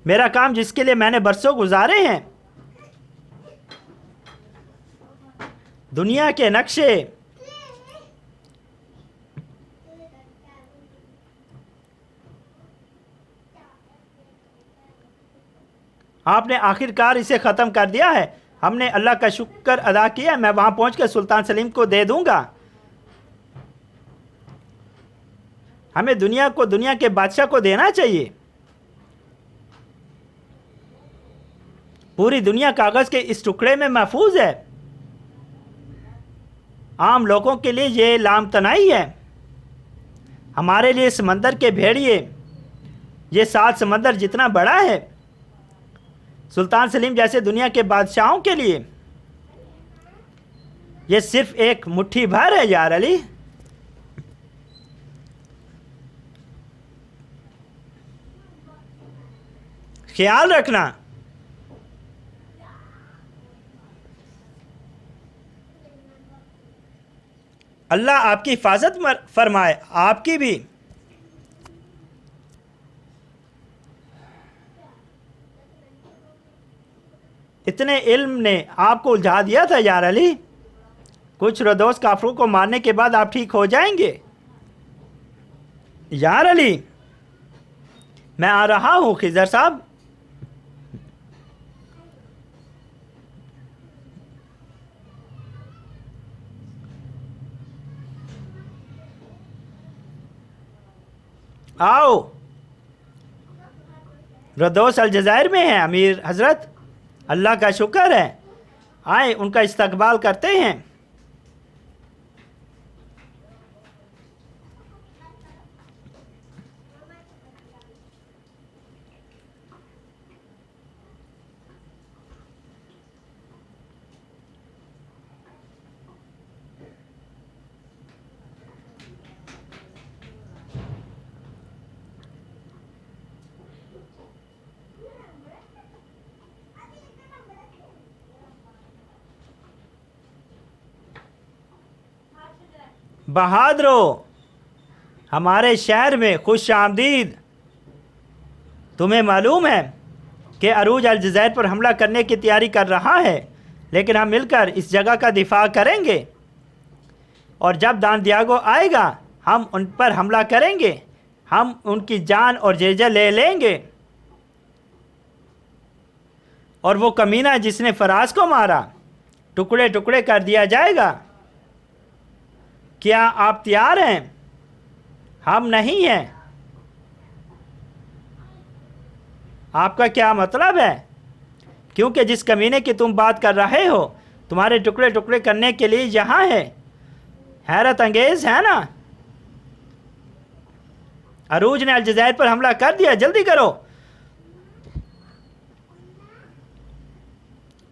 मेरा काम जिसके लिए मैंने बरसों गुजारे हैं। दुनिया के नक्शे। आपने आखिरकार इसे ख़त्म कर दिया है। हमने अल्लाह का शुक्र अदा किया। मैं वहां पहुंचकर सुल्तान सलीम को दे दूंगा। हमें दुनिया को दुनिया के बादशाह को देना चाहिए। पूरी दुनिया कागज़ के इस टुकड़े में महफूज है। आम लोगों के लिए ये लामतनाई है। हमारे लिए समंदर के भेड़िए, ये 7 समंदर जितना बड़ा है। सुल्तान सलीम जैसे दुनिया के बादशाहों के लिए ये सिर्फ एक मुट्ठी भर है यार अली। ख्याल रखना। अल्लाह आपकी हिफाजत फरमाए, आपकी भी। इतने इल्म ने आपको उलझा दिया था यार अली। कुछ रदोस काफरों को मारने के बाद आप ठीक हो जाएंगे यार अली। मैं आ रहा हूं खिजर साहब। आओ। रदोस अलजज़ायर में है अमीर हजरत। अल्लाह का शुक्र है, आए उनका इस्तकबाल करते हैं। बहादुरों, हमारे शहर में खुश आमदीद। तुम्हें मालूम है कि अरूज अलजज़ायर पर हमला करने की तैयारी कर रहा है, लेकिन हम मिलकर इस जगह का दिफा करेंगे और जब दान दियागो आएगा हम उन पर हमला करेंगे। हम उनकी जान और जेजा ले लेंगे और वो कमीना जिसने फराज को मारा टुकड़े टुकड़े कर दिया जाएगा। क्या आप तैयार हैं? हम नहीं हैं। आपका क्या मतलब है? क्योंकि जिस कमीने की तुम बात कर रहे हो तुम्हारे टुकड़े टुकड़े करने के लिए यहाँ है। हैरत अंगेज है ना। अरूज ने अलजज़ायर पर हमला कर दिया, जल्दी करो।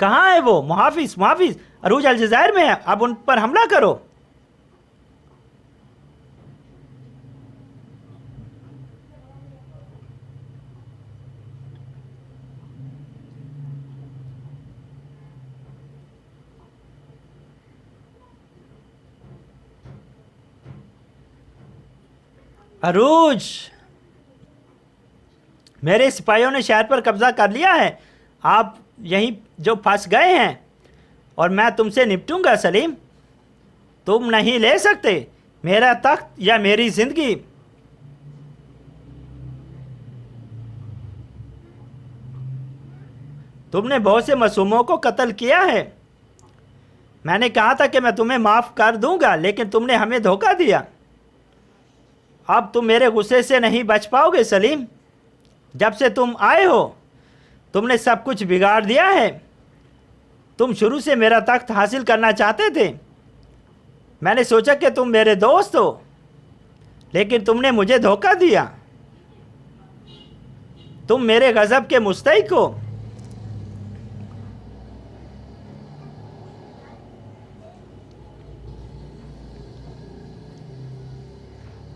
कहाँ है वो? मुहाफिज मुहाफिज, अरूज अलजज़ायर में है, अब उन पर हमला करो। अरूज, मेरे सिपाहियों ने शहर पर कब्जा कर लिया है। आप यहीं जो फंस गए हैं और मैं तुमसे निपटूंगा सलीम। तुम नहीं ले सकते मेरा तख्त या मेरी जिंदगी। तुमने बहुत से मासूमों को कत्ल किया है। मैंने कहा था कि मैं तुम्हें माफ़ कर दूंगा, लेकिन तुमने हमें धोखा दिया। अब तुम मेरे गुस्से से नहीं बच पाओगे सलीम। जब से तुम आए हो तुमने सब कुछ बिगाड़ दिया है। तुम शुरू से मेरा तख्त हासिल करना चाहते थे। मैंने सोचा कि तुम मेरे दोस्त हो, लेकिन तुमने मुझे धोखा दिया। तुम मेरे गज़ब के मुस्तहिक हो।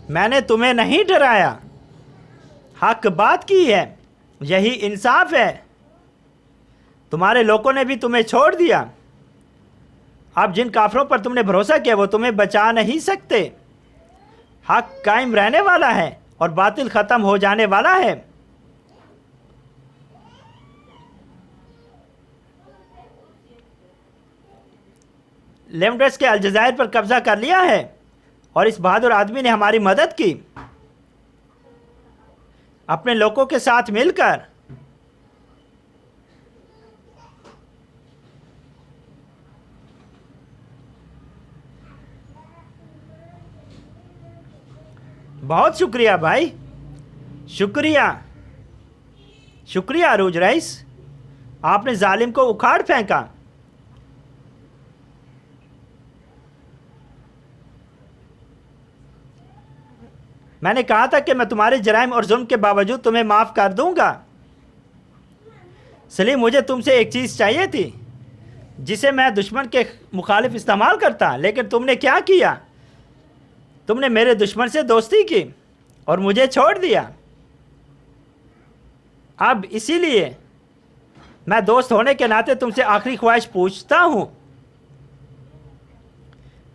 मैंने तुम्हें नहीं डराया, हक बात की है, यही इंसाफ है। तुम्हारे लोगों ने भी तुम्हें छोड़ दिया। अब जिन काफिरों पर तुमने भरोसा किया वो तुम्हें बचा नहीं सकते। हक कायम रहने वाला है और बातिल ख़त्म हो जाने वाला है। लेमड्रेस के अलजज़ायर पर कब्जा कर लिया है और इस बहादुर आदमी ने हमारी मदद की अपने लोगों के साथ मिलकर। बहुत शुक्रिया भाई, शुक्रिया शुक्रिया अरूज रईस। आपने जालिम को उखाड़ फेंका। मैंने कहा था कि मैं तुम्हारे जराइम और जुल्म के बावजूद तुम्हें माफ़ कर दूंगा। सलीम, मुझे तुमसे एक चीज़ चाहिए थी जिसे मैं दुश्मन के मुखालिफ इस्तेमाल करता, लेकिन तुमने क्या किया? तुमने मेरे दुश्मन से दोस्ती की और मुझे छोड़ दिया। अब इसीलिए मैं दोस्त होने के नाते तुमसे आखिरी ख्वाहिश पूछता हूँ।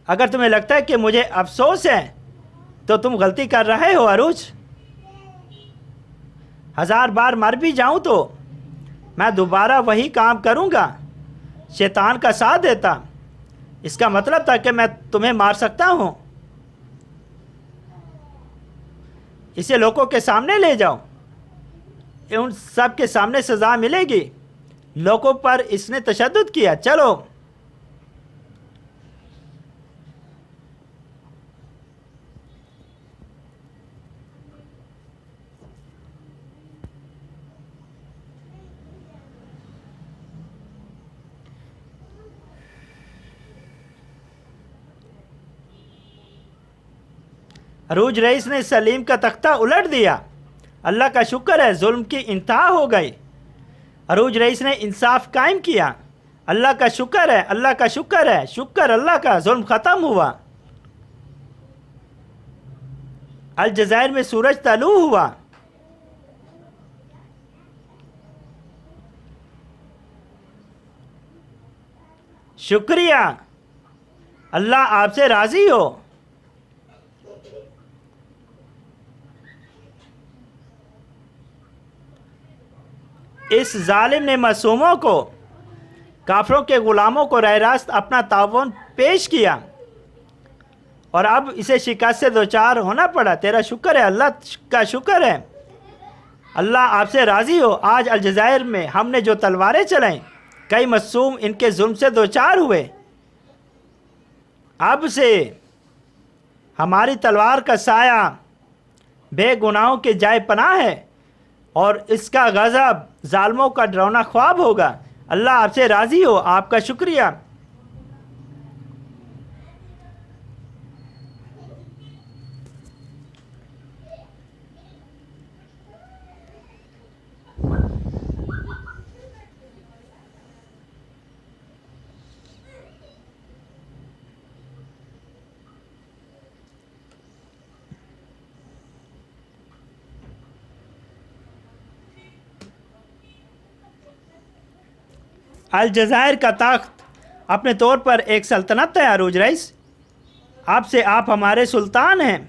अगर तुम्हें लगता है कि मुझे अफसोस है तो तुम गलती कर रहे हो अरूज। 1000 बार मर भी जाऊं तो मैं दोबारा वही काम करूंगा, शैतान का साथ देता। इसका मतलब था कि मैं तुम्हें मार सकता हूं। इसे लोगों के सामने ले जाओ, उन सब के सामने सजा मिलेगी। लोगों पर इसने तशद्दुद किया। चलो। अरूज रईस ने सलीम का तख्ता उलट दिया। अल्लाह का शुक्र है, जुल्म की इंतहा हो गई। अरूज रईस ने इंसाफ कायम किया। अल्लाह का शुक्र है, अल्लाह का शुक्र है, शुक्र अल्लाह का, जुल्म ख़त्म हुआ। अलजज़ायर में सूरज तलू हुआ। शुक्रिया, अल्लाह आपसे राज़ी हो। इस जालिम ने मासूमों को, काफरों के ग़ुलामों को राह रास्त अपना ताउन पेश किया और अब इसे शिकस्त से दो चार होना पड़ा। तेरा शुक्र है, अल्लाह का शुक्र है, अल्लाह आपसे राज़ी हो। आज अलजज़ायर में हमने जो तलवारें चलाई, कई मासूम इनके जुल्म से दो चार हुए। अब से हमारी तलवार का साया बेगुनाहों के जाए पनाह है और इसका गज़ब जालिमों का डरावना ख्वाब होगा। अल्लाह आपसे राज़ी हो, आपका शुक्रिया। अलजज़ायर का तख्त अपने तौर पर एक सल्तनत है अरूज रईस। आपसे आप हमारे सुल्तान हैं।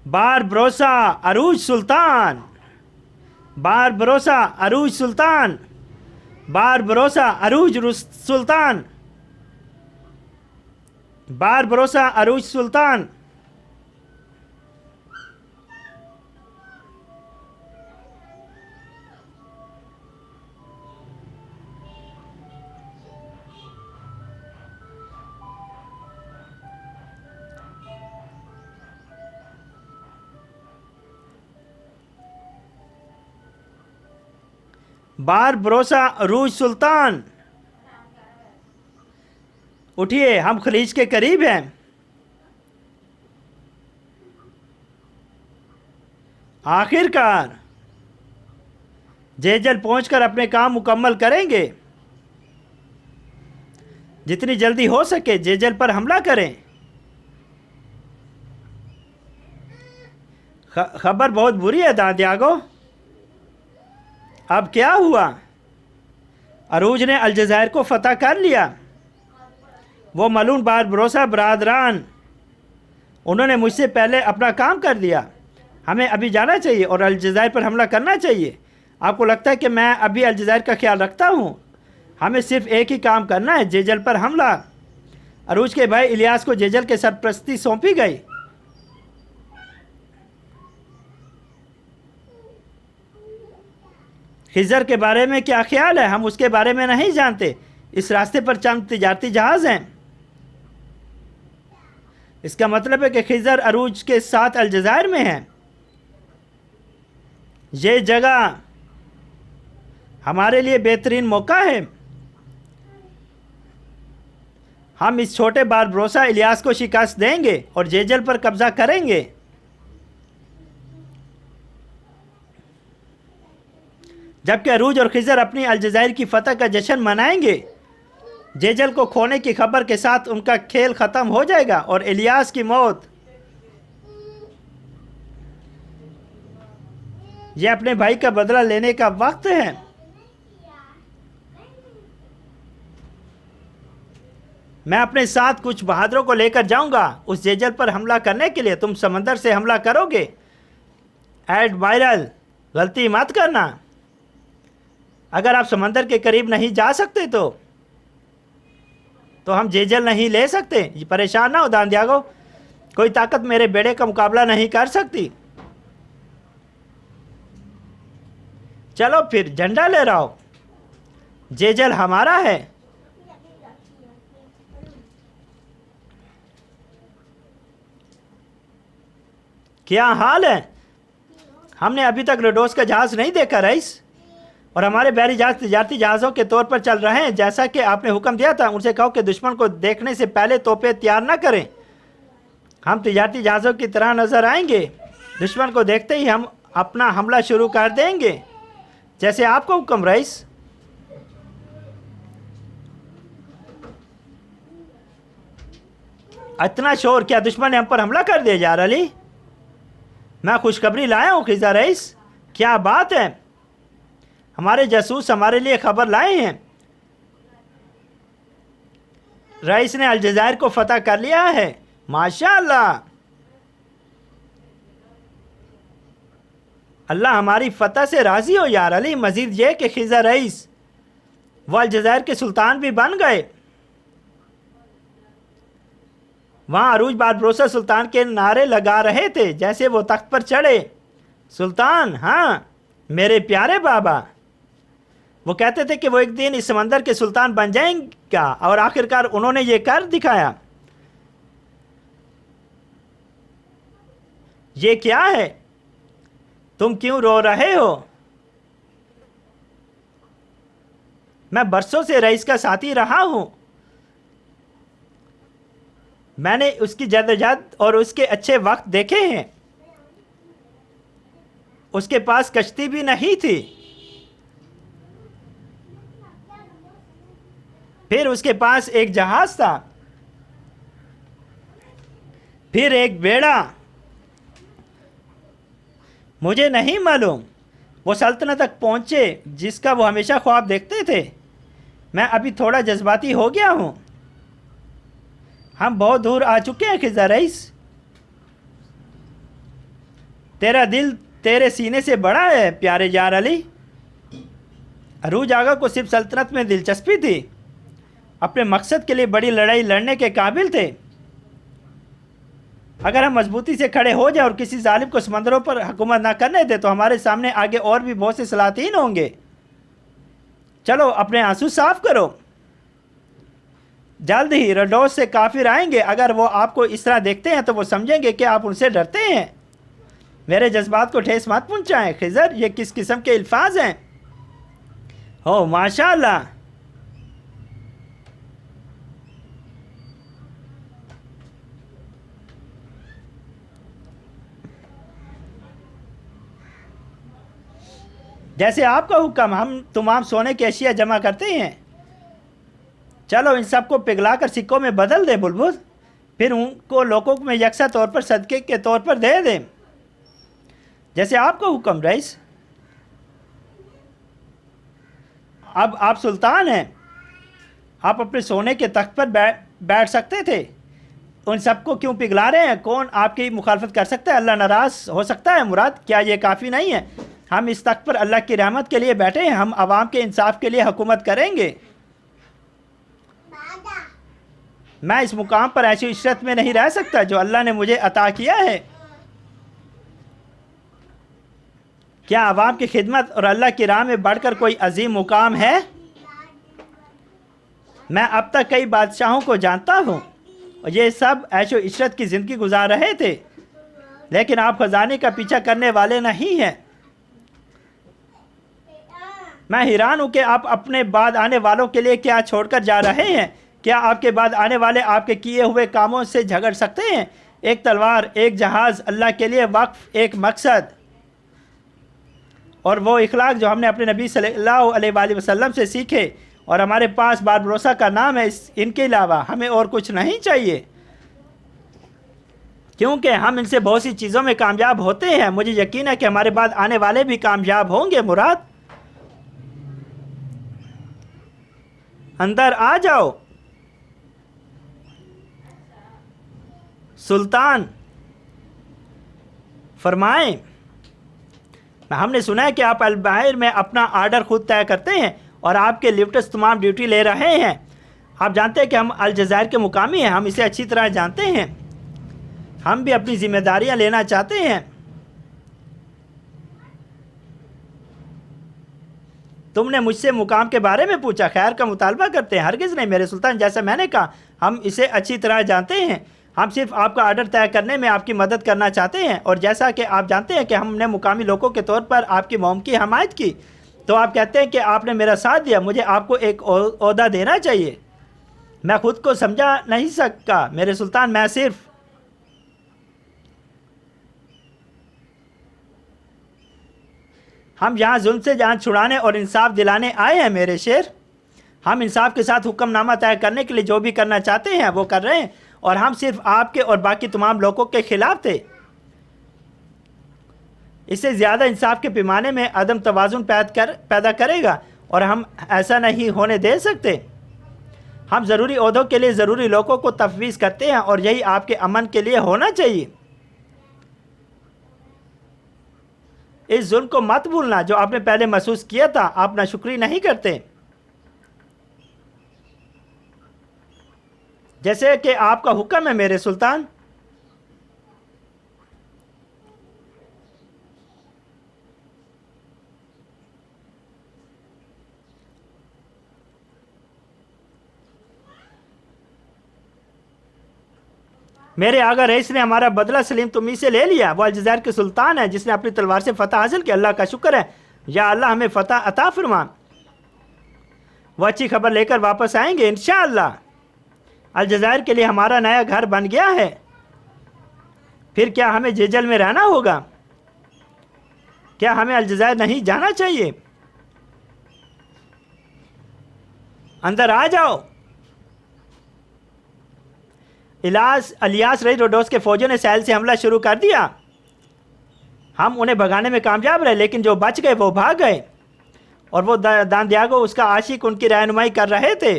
बार भरोसा अरूज सुल्तान, बार भरोसा अरूज सुल्तान, बार भरोसा अरूज सुल्तान, बार भरोसा अरूज सुल्तान। बार भरोसा अरूज सुल्तान। उठिए, हम खलीज के करीब हैं। आखिरकार जेजल पहुंचकर अपने काम मुकम्मल करेंगे। जितनी जल्दी हो सके जेजल पर हमला करें। खबर बहुत बुरी है दादियागो। अब क्या हुआ? अरूज ने अलजज़ायर को फतह कर लिया। वो मलून बार भरोसा बरादरान, उन्होंने मुझसे पहले अपना काम कर दिया। हमें अभी जाना चाहिए और अलजज़ायर पर हमला करना चाहिए। आपको लगता है कि मैं अभी अलजज़ायर का ख्याल रखता हूँ? हमें सिर्फ एक ही काम करना है, जेजल पर हमला। अरूज के भाई इलियास को जेजल के सरपरस्ती सौंपी गई। खिज़र के बारे में क्या ख्याल है? हम उसके बारे में नहीं जानते। इस रास्ते पर चंद तिजारती जहाज हैं। इसका मतलब है कि खिज़र अरूज के साथ अलजज़ायर में है। ये जगह हमारे लिए बेहतरीन मौका है। हम इस छोटे बार भरोसा इलियास को शिकस्त देंगे और जेजल पर कब्जा करेंगे। जबकि अरूज और खिज़र अपनी अलजज़ायर की फतह का जश्न मनाएंगे। जेजल को खोने की खबर के साथ उनका खेल ख़त्म हो जाएगा और इलियास की मौत। यह अपने भाई का बदला लेने का वक्त है। मैं अपने साथ कुछ बहादुरों को लेकर जाऊंगा उस जेजल पर हमला करने के लिए। तुम समंदर से हमला करोगे। एडमायरल, गलती मत करना। अगर आप समंदर के करीब नहीं जा सकते तो हम जेजल नहीं ले सकते। परेशान ना हो दान दियागो, कोई ताकत मेरे बेड़े का मुकाबला नहीं कर सकती। चलो फिर झंडा ले रहा हो, जेजल हमारा है। क्या हाल है? हमने अभी तक रोडोस का जहाज नहीं देखा रईस, और हमारे बहरी जहाज तिजारती जहाज़ों के तौर पर चल रहे हैं। जैसा कि आपने हुक्म दिया था, उनसे कहो कि दुश्मन को देखने से पहले तोपें तैयार ना करें। हम तिजारती जहाज़ों की तरह नज़र आएंगे। दुश्मन को देखते ही हम अपना हमला शुरू कर देंगे, जैसे आपको हुक्म रईस। इतना शोर, क्या दुश्मन ने हम पर हमला कर दिया? यार अली, मैं खुशखबरी लाया हूँ खिजा रईस। क्या बात है? हमारे जासूस हमारे लिए खबर लाए हैं। रईस ने अलजायर को फतह कर लिया है। माशाअल्लाह, अल्लाह हमारी फतह से राजी हो यार अली। मजीद ये कि खिजा रईस वह अलजायर के सुल्तान भी बन गए। वहाँ अरूज बारबरोसा सुल्तान के नारे लगा रहे थे जैसे वो तख्त पर चढ़े। सुल्तान, हाँ मेरे प्यारे बाबा। वो कहते थे कि वो एक दिन इस समंदर के सुल्तान बन जाएंगे, और आखिरकार उन्होंने ये कर दिखाया। ये क्या है? तुम क्यों रो रहे हो? मैं बरसों से रईस का साथी रहा हूं। मैंने उसकी जद्दोजहद और उसके अच्छे वक्त देखे हैं। उसके पास कश्ती भी नहीं थी, फिर उसके पास एक जहाज था, फिर एक बेड़ा। मुझे नहीं मालूम वो सल्तनत तक पहुंचे जिसका वो हमेशा ख्वाब देखते थे। मैं अभी थोड़ा जज्बाती हो गया हूं। हम बहुत दूर आ चुके हैं खिज़ा रईस। तेरा दिल तेरे सीने से बड़ा है प्यारे यार अली। अरूज आगा को सिर्फ सल्तनत में दिलचस्पी थी, अपने मकसद के लिए बड़ी लड़ाई लड़ने के काबिल थे। अगर हम मजबूती से खड़े हो जाए और किसी जालिम को समंदरों पर हुकूमत ना करने दें तो हमारे सामने आगे और भी बहुत से सलातीन होंगे। चलो अपने आंसू साफ करो। जल्द ही रोडोस से काफिर आएंगे। अगर वो आपको इस तरह देखते हैं तो वो समझेंगे कि आप उनसे डरते हैं। मेरे जज्बात को ठेस मत पहुंचाएं खिज़र, ये किस किस्म के अल्फाज हैं? हो माशाअल्लाह। जैसे आपका हुक्म, हम तमाम सोने की अशिया जमा करते हैं। चलो इन सबको पिघलाकर सिक्कों में बदल दे बुलबुल, फिर उनको लोगों में यकसा तौर पर सदक़े के तौर पर दे दें, जैसे आपका हुक्म रईस। अब आप सुल्तान हैं, आप अपने सोने के तख्त पर बैठ सकते थे। उन सबको क्यों पिघला रहे हैं? कौन आपकी मुखालफत कर सकता है? अल्लाह नाराज़ हो सकता है? मुराद, क्या ये काफ़ी नहीं है? हम इस तख्त पर अल्लाह की रहमत के लिए बैठे हैं। हम आवाम के इंसाफ के लिए हुकूमत करेंगे। मैं इस मुकाम पर ऐसी इशरत में नहीं रह सकता जो अल्लाह ने मुझे अता किया है। क्या आवाम की खिदमत और अल्लाह की राह में बढ़कर कोई अजीम मुकाम है? मैं अब तक कई बादशाहों को जानता हूँ और ये सब ऐशो इशरत की ज़िंदगी गुजार रहे थे, लेकिन आप ख़जाने का पीछा करने वाले नहीं हैं। मैं हैरान हूँ कि आप अपने बाद आने वालों के लिए क्या छोड़कर जा रहे हैं। क्या आपके बाद आने वाले आपके किए हुए कामों से झगड़ सकते हैं? एक तलवार, एक जहाज़, अल्लाह के लिए वक्फ, एक मकसद और वो इखलाक जो हमने अपने नबी सल्लल्लाहु अलैहि वसल्लम से सीखे, और हमारे पास बारबरोसा का नाम है। इनके अलावा हमें और कुछ नहीं चाहिए, क्योंकि हम इनसे बहुत सी चीज़ों में कामयाब होते हैं। मुझे यकीन है कि हमारे बाद आने वाले भी कामयाब होंगे। मुराद, अंदर आ जाओ। सुल्तान फरमाएं, हमने सुना है कि आप अल-बाहिर में अपना आर्डर खुद तय करते हैं और आपके लिफ्टर्स तमाम ड्यूटी ले रहे हैं। आप जानते हैं कि हम अल-जज़ायर के मुकामी हैं, हम इसे अच्छी तरह जानते हैं। हम भी अपनी जिम्मेदारियां लेना चाहते हैं। तुमने मुझसे मुकाम के बारे में पूछा, खैर का मुतालबा करते हैं? हरगिज़ नहीं मेरे सुल्तान, जैसा मैंने कहा हम इसे अच्छी तरह जानते हैं। हम सिर्फ आपका आर्डर तय करने में आपकी मदद करना चाहते हैं। और जैसा कि आप जानते हैं कि हमने मुकामी लोगों के तौर पर आपकी मौम की हमायत की, तो आप कहते हैं कि आपने मेरा साथ दिया, मुझे आपको एक ओहदा देना चाहिए। मैं खुद को समझा नहीं सकता मेरे सुल्तान, मैं सिर्फ हम यहाँ जुल्म से जान छुड़ाने और इंसाफ दिलाने आए हैं मेरे शेर। हम इंसाफ के साथ हुक्मनामा तय करने के लिए जो भी करना चाहते हैं वो कर रहे हैं, और हम सिर्फ आपके और बाकी तमाम लोगों के खिलाफ थे। इससे ज़्यादा इंसाफ के पैमाने में अदम तवाज़ुन पैदा करेगा और हम ऐसा नहीं होने दे सकते। हम ज़रूरी ओहदों के लिए ज़रूरी लोगों को तफवीज़ करते हैं और यही आपके अमन के लिए होना चाहिए। इस जुल्म को मत भूलना जो आपने पहले महसूस किया था। आप नाशुक्री नहीं करते, जैसे कि आपका हुक्म है मेरे सुल्तान। मेरे आगा रईस ने हमारा बदला सलीम तुम्ही से ले लिया। वो अल-जज़ायर के सुल्तान है जिसने अपनी तलवार से फ़तह हासिल की। अल्लाह का शुक्र है, या अल्लाह हमें फ़तह अता फरमा। वो अच्छी खबर लेकर वापस आएंगे इंशाअल्लाह। अल-जज़ायर के लिए हमारा नया घर बन गया है। फिर क्या हमें जेजल में रहना होगा? क्या हमें अल-जज़ायर नहीं जाना चाहिए? अंदर आ जाओ। इलियास रईस रोडोस के फौजियों ने सैल से हमला शुरू कर दिया। हम उन्हें भगाने में कामयाब रहे, लेकिन जो बच गए वो भाग गए, और वो दान दियागो उसका आशिक उनकी रहनुमाई कर रहे थे।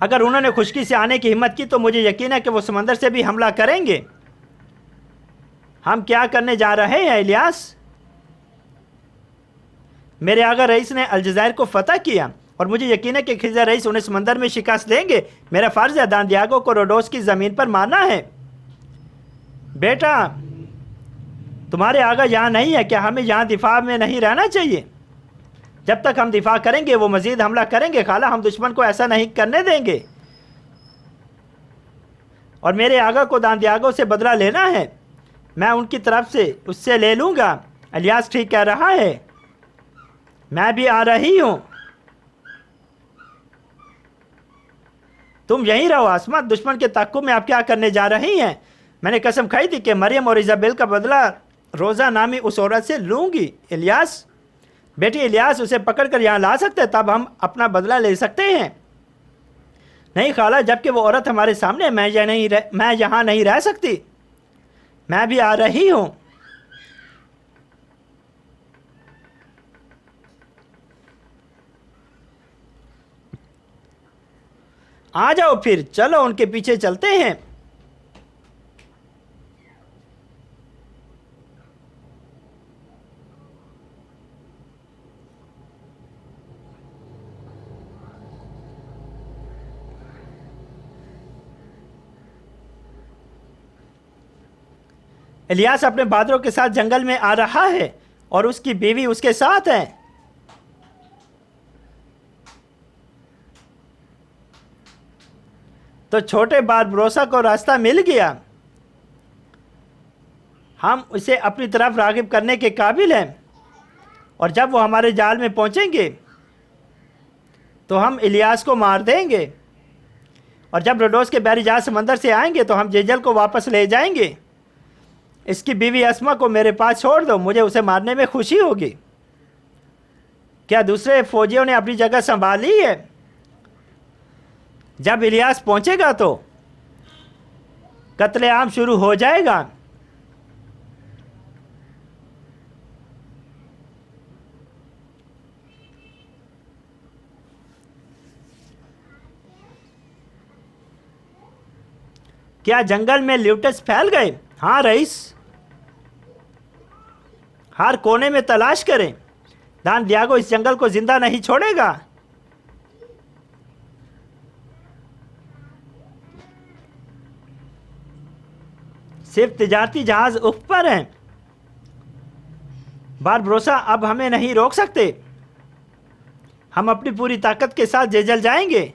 अगर उन्होंने खुशकी से आने की हिम्मत की तो मुझे यकीन है कि वो समंदर से भी हमला करेंगे। हम क्या करने जा रहे हैं इलियास? मेरे आगा रईस ने अल-जज़ायर को फतह किया और मुझे यकीन है कि खिज़र रईस उन्हें समंदर में शिकस्त देंगे। मेरा फ़र्ज़ है दान दियागो को रोडोस की ज़मीन पर मारना है। बेटा, तुम्हारे आगा यहाँ नहीं है, क्या हमें यहाँ दिफा में नहीं रहना चाहिए? जब तक हम दिफा करेंगे वो मज़ीद हमला करेंगे। खाला, हम दुश्मन को ऐसा नहीं करने देंगे। और मेरे आगा को दान दियागो से बदला लेना है। मैं उनकी तरफ से उससे ले लूँगा। इलियास ठीक कह रहा है, मैं भी आ रही हूँ। तुम यहीं रहो आसमा, दुश्मन के ताक़ुब में आप क्या करने जा रही हैं? मैंने कसम खाई थी कि मरियम और इज़ाबेल का बदला रोज़ा नामी उस औरत से लूँगी। इलियास, बेटी इलियास, उसे पकड़ कर यहाँ ला सकते हैं, तब हम अपना बदला ले सकते हैं। नहीं खाला, जबकि वो औरत हमारे सामने, मैं यहाँ नहीं रह सकती। मैं भी आ रही हूँ। आ जाओ, फिर चलो उनके पीछे चलते हैं। इलियास अपने बादरों के साथ जंगल में आ रहा है और उसकी बीवी उसके साथ है। तो छोटे बारबरोसा को रास्ता मिल गया। हम उसे अपनी तरफ रागिब करने के काबिल हैं, और जब वो हमारे जाल में पहुंचेंगे तो हम इलियास को मार देंगे। और जब रोडोस के बहरी जहाज समंदर से आएंगे तो हम जेजल को वापस ले जाएंगे। इसकी बीवी अस्मा को मेरे पास छोड़ दो, मुझे उसे मारने में खुशी होगी। क्या दूसरे फौजियों ने अपनी जगह संभाली है? जब इलियास पहुंचेगा तो कत्लेआम शुरू हो जाएगा। क्या जंगल में ल्यूटस फैल गए? हाँ रईस, हर कोने में तलाश करें। दान दियागो इस जंगल को जिंदा नहीं छोड़ेगा। सिर्फ तिजारती जहाज उफ पर हैं। बारबरोसा अब हमें नहीं रोक सकते। हम अपनी पूरी ताकत के साथ जेजल जाएंगे।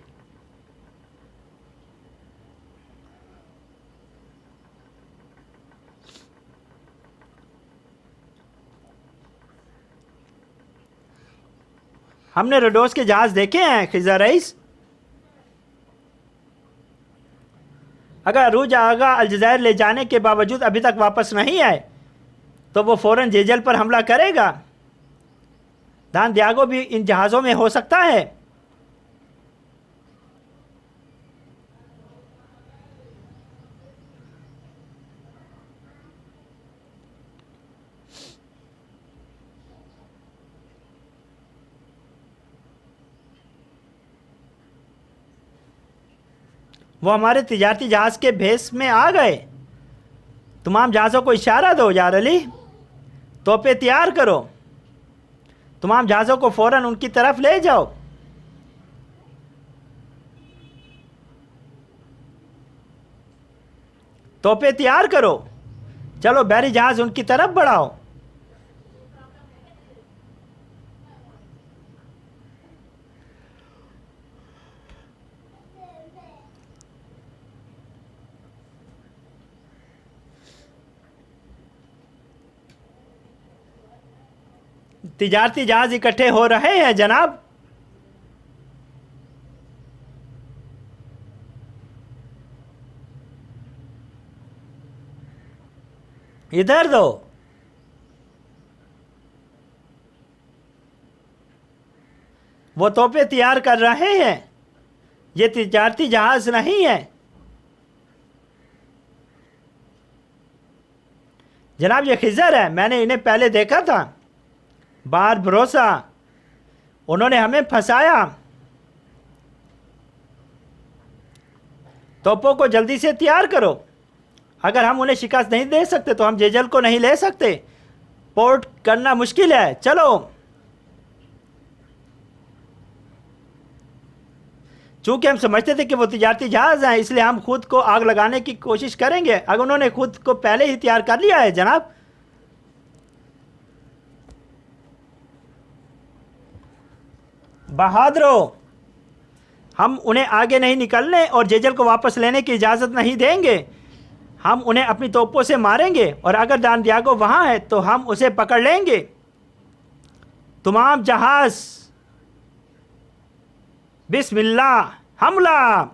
हमने रोडोस के जहाज देखे हैं खिज़र रईस। अगर अरूज आगा अलजायर ले जाने के बावजूद अभी तक वापस नहीं आए तो वो फौरन जेजल पर हमला करेगा। दान दियागो भी इन जहाज़ों में हो सकता है। वो हमारे तिजारती जहाज के भेस में आ गए। तमाम जहाज़ों को इशारा दो यार अली, तोपे तैयार करो। तमाम जहाज़ों को फौरन उनकी तरफ ले जाओ। तोपे तैयार करो। चलो बहरी जहाज उनकी तरफ बढ़ाओ। तिजारती जहाज इकट्ठे हो रहे हैं जनाब। इधर दो। वो तोपे तैयार कर रहे हैं। ये तिजारती जहाज नहीं है जनाब, ये खिज़र है। मैंने इन्हें पहले देखा था। बारबरोसा, उन्होंने हमें फंसाया। तोपों को जल्दी से तैयार करो। अगर हम उन्हें शिकस्त नहीं दे सकते तो हम जेजल को नहीं ले सकते। पोर्ट करना मुश्किल है। चलो। चूंकि हम समझते थे कि वो तिजारती जहाज हैं, इसलिए हम खुद को आग लगाने की कोशिश करेंगे। अगर उन्होंने खुद को पहले ही तैयार कर लिया है जनाब। बहादुरों, हम उन्हें आगे नहीं निकलने और जेजल को वापस लेने की इजाज़त नहीं देंगे। हम उन्हें अपनी तोपों से मारेंगे और अगर दान दियागो वहाँ है तो हम उसे पकड़ लेंगे। तमाम जहाज बिस्मिल्लाह, हमला।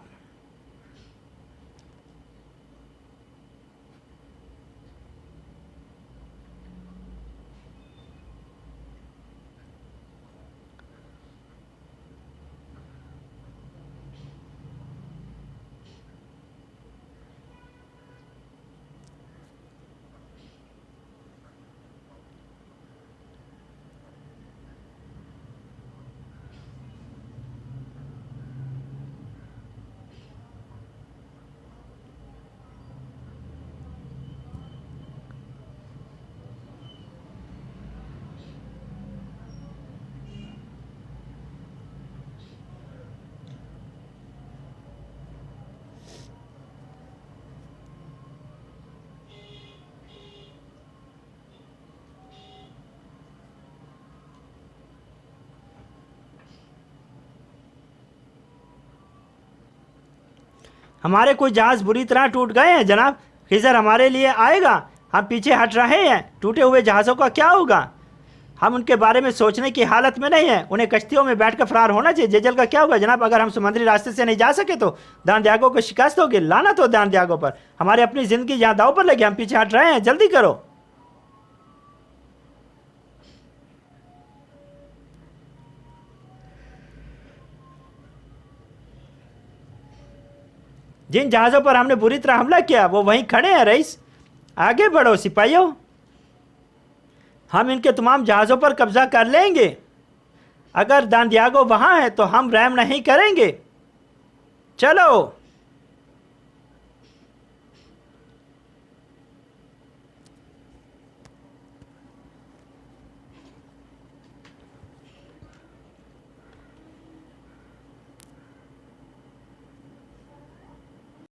हमारे कुछ जहाज बुरी तरह टूट गए हैं जनाब। खिज़र हमारे लिए आएगा। हम पीछे हट रहे हैं। टूटे हुए जहाज़ों का क्या होगा? हम उनके बारे में सोचने की हालत में नहीं है। उन्हें कश्तियों में बैठकर फरार होना चाहिए। जेजल का क्या होगा जनाब? अगर हम समुद्री रास्ते से नहीं जा सके तो दान दियागो को शिकस्त होगी। लानत हो दान दियागो पर। हमारी अपनी ज़िंदगी यहाँ दाव पर लगी। हम पीछे हट रहे हैं। जल्दी करो। जिन जहाज़ों पर हमने बुरी तरह हमला किया वो वहीं खड़े हैं रईस। आगे बढ़ो सिपाहियों। हम इनके तमाम जहाज़ों पर कब्जा कर लेंगे। अगर दान दियागो वहाँ है तो हम रहम नहीं करेंगे। चलो।